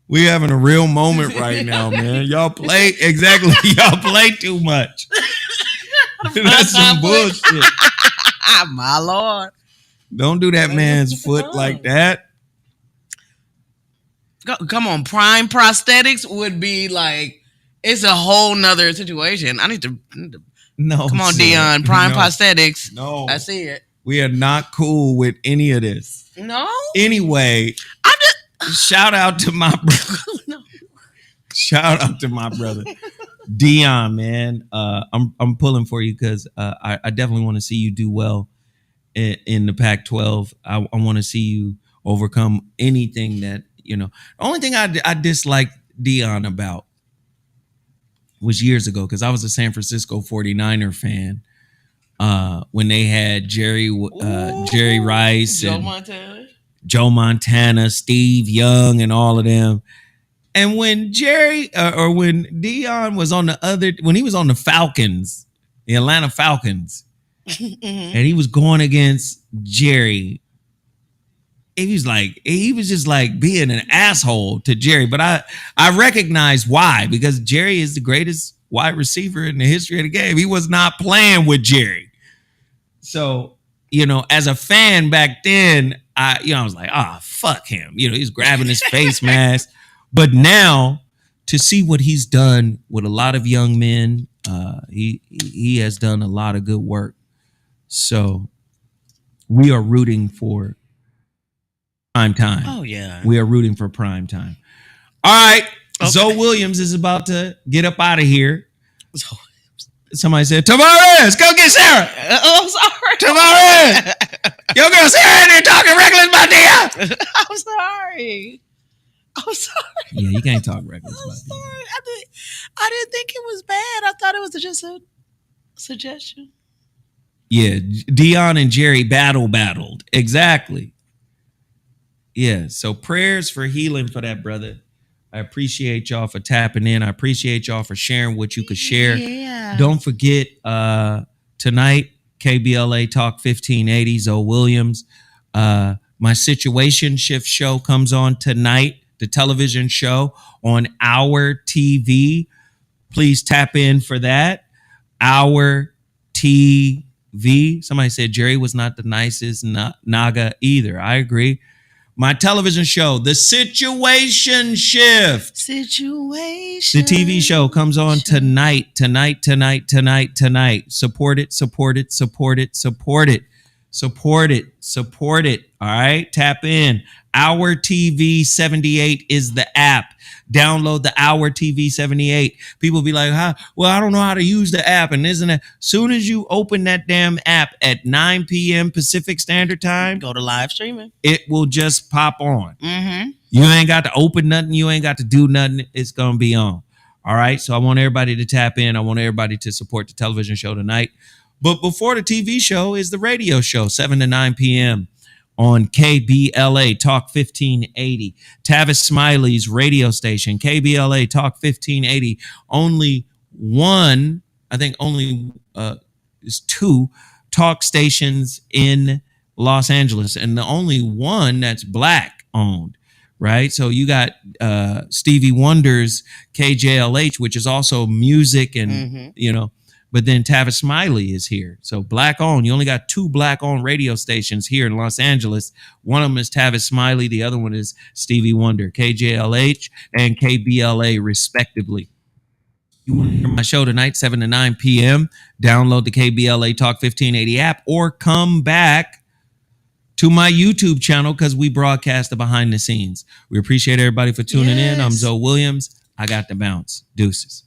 We having a real moment right now, man. Y'all play too much. That's some bullshit. My Lord. Don't do that man's foot like that. Come on, prime prosthetics would be like, it's a whole nother situation. I need to no. Come on, Deion, prime prosthetics. No, I see it. We are not cool with any of this. No. Anyway, I'm just shout out to my brother. No. Shout out to my brother, Deion, man. I'm pulling for you because I definitely want to see you do well in the Pac-12. I want to see you overcome anything that, the only thing I disliked Deion about was years ago, because I was a San Francisco 49er fan when they had Jerry Rice, Joe Montana, Steve Young, and all of them. And when when Deion was when he was on the Falcons, the Atlanta Falcons, and he was going against Jerry, he was just like being an asshole to Jerry. But I recognize why, because Jerry is the greatest wide receiver in the history of the game. He was not playing with Jerry. So, as a fan back then, I was like, fuck him. He's grabbing his face mask. But now to see what he's done with a lot of young men, he has done a lot of good work. So we are rooting for prime time. Oh, yeah. We are rooting for prime time. All right. Okay. Zoe Williams is about to get up out of here. Somebody said, Tavares, go get Sarah. I'm sorry. Tavares. Your girl Sarah in there talking reckless about Dia. I'm sorry. Yeah, you can't talk reckless I'm about sorry. I didn't think it was bad. I thought it was just a suggestion. Yeah, Deion and Jerry battled. Exactly. Yeah, so prayers for healing for that brother. I appreciate y'all for tapping in. I appreciate y'all for sharing what you could share. Yeah. Don't forget, tonight, KBLA Talk 1580, Zoe Williams. My Situation Shift show comes on tonight, the television show on Our TV. Please tap in for that. Our TV. Somebody said Jerry was not the nicest Naga either. I agree. My television show, The Situation Shift. Situation. The TV show comes on tonight. Support it. All right. Tap in. Our TV 78 is the app. Download the Our TV 78. People be like, well, I don't know how to use the app. And isn't it? Soon as you open that damn app at 9 p.m. Pacific Standard Time, go to live streaming. It will just pop on. Mm-hmm. You ain't got to open nothing. You ain't got to do nothing. It's going to be on. All right. So I want everybody to tap in. I want everybody to support the television show tonight. But before the TV show is the radio show, 7 to 9 p.m. on KBLA Talk 1580. Tavis Smiley's radio station, KBLA Talk 1580. Only is two talk stations in Los Angeles, and the only one that's black owned, right? So you got Stevie Wonder's KJLH, which is also music and, But then Tavis Smiley is here. So black owned. You only got 2 black owned radio stations here in Los Angeles. One of them is Tavis Smiley. The other one is Stevie Wonder, KJLH and KBLA, respectively. You want to hear my show tonight, 7 to 9 p.m. Download the KBLA Talk 1580 app or come back to my YouTube channel because we broadcast the behind the scenes. We appreciate everybody for tuning in. I'm Zoe Williams. I got the bounce. Deuces.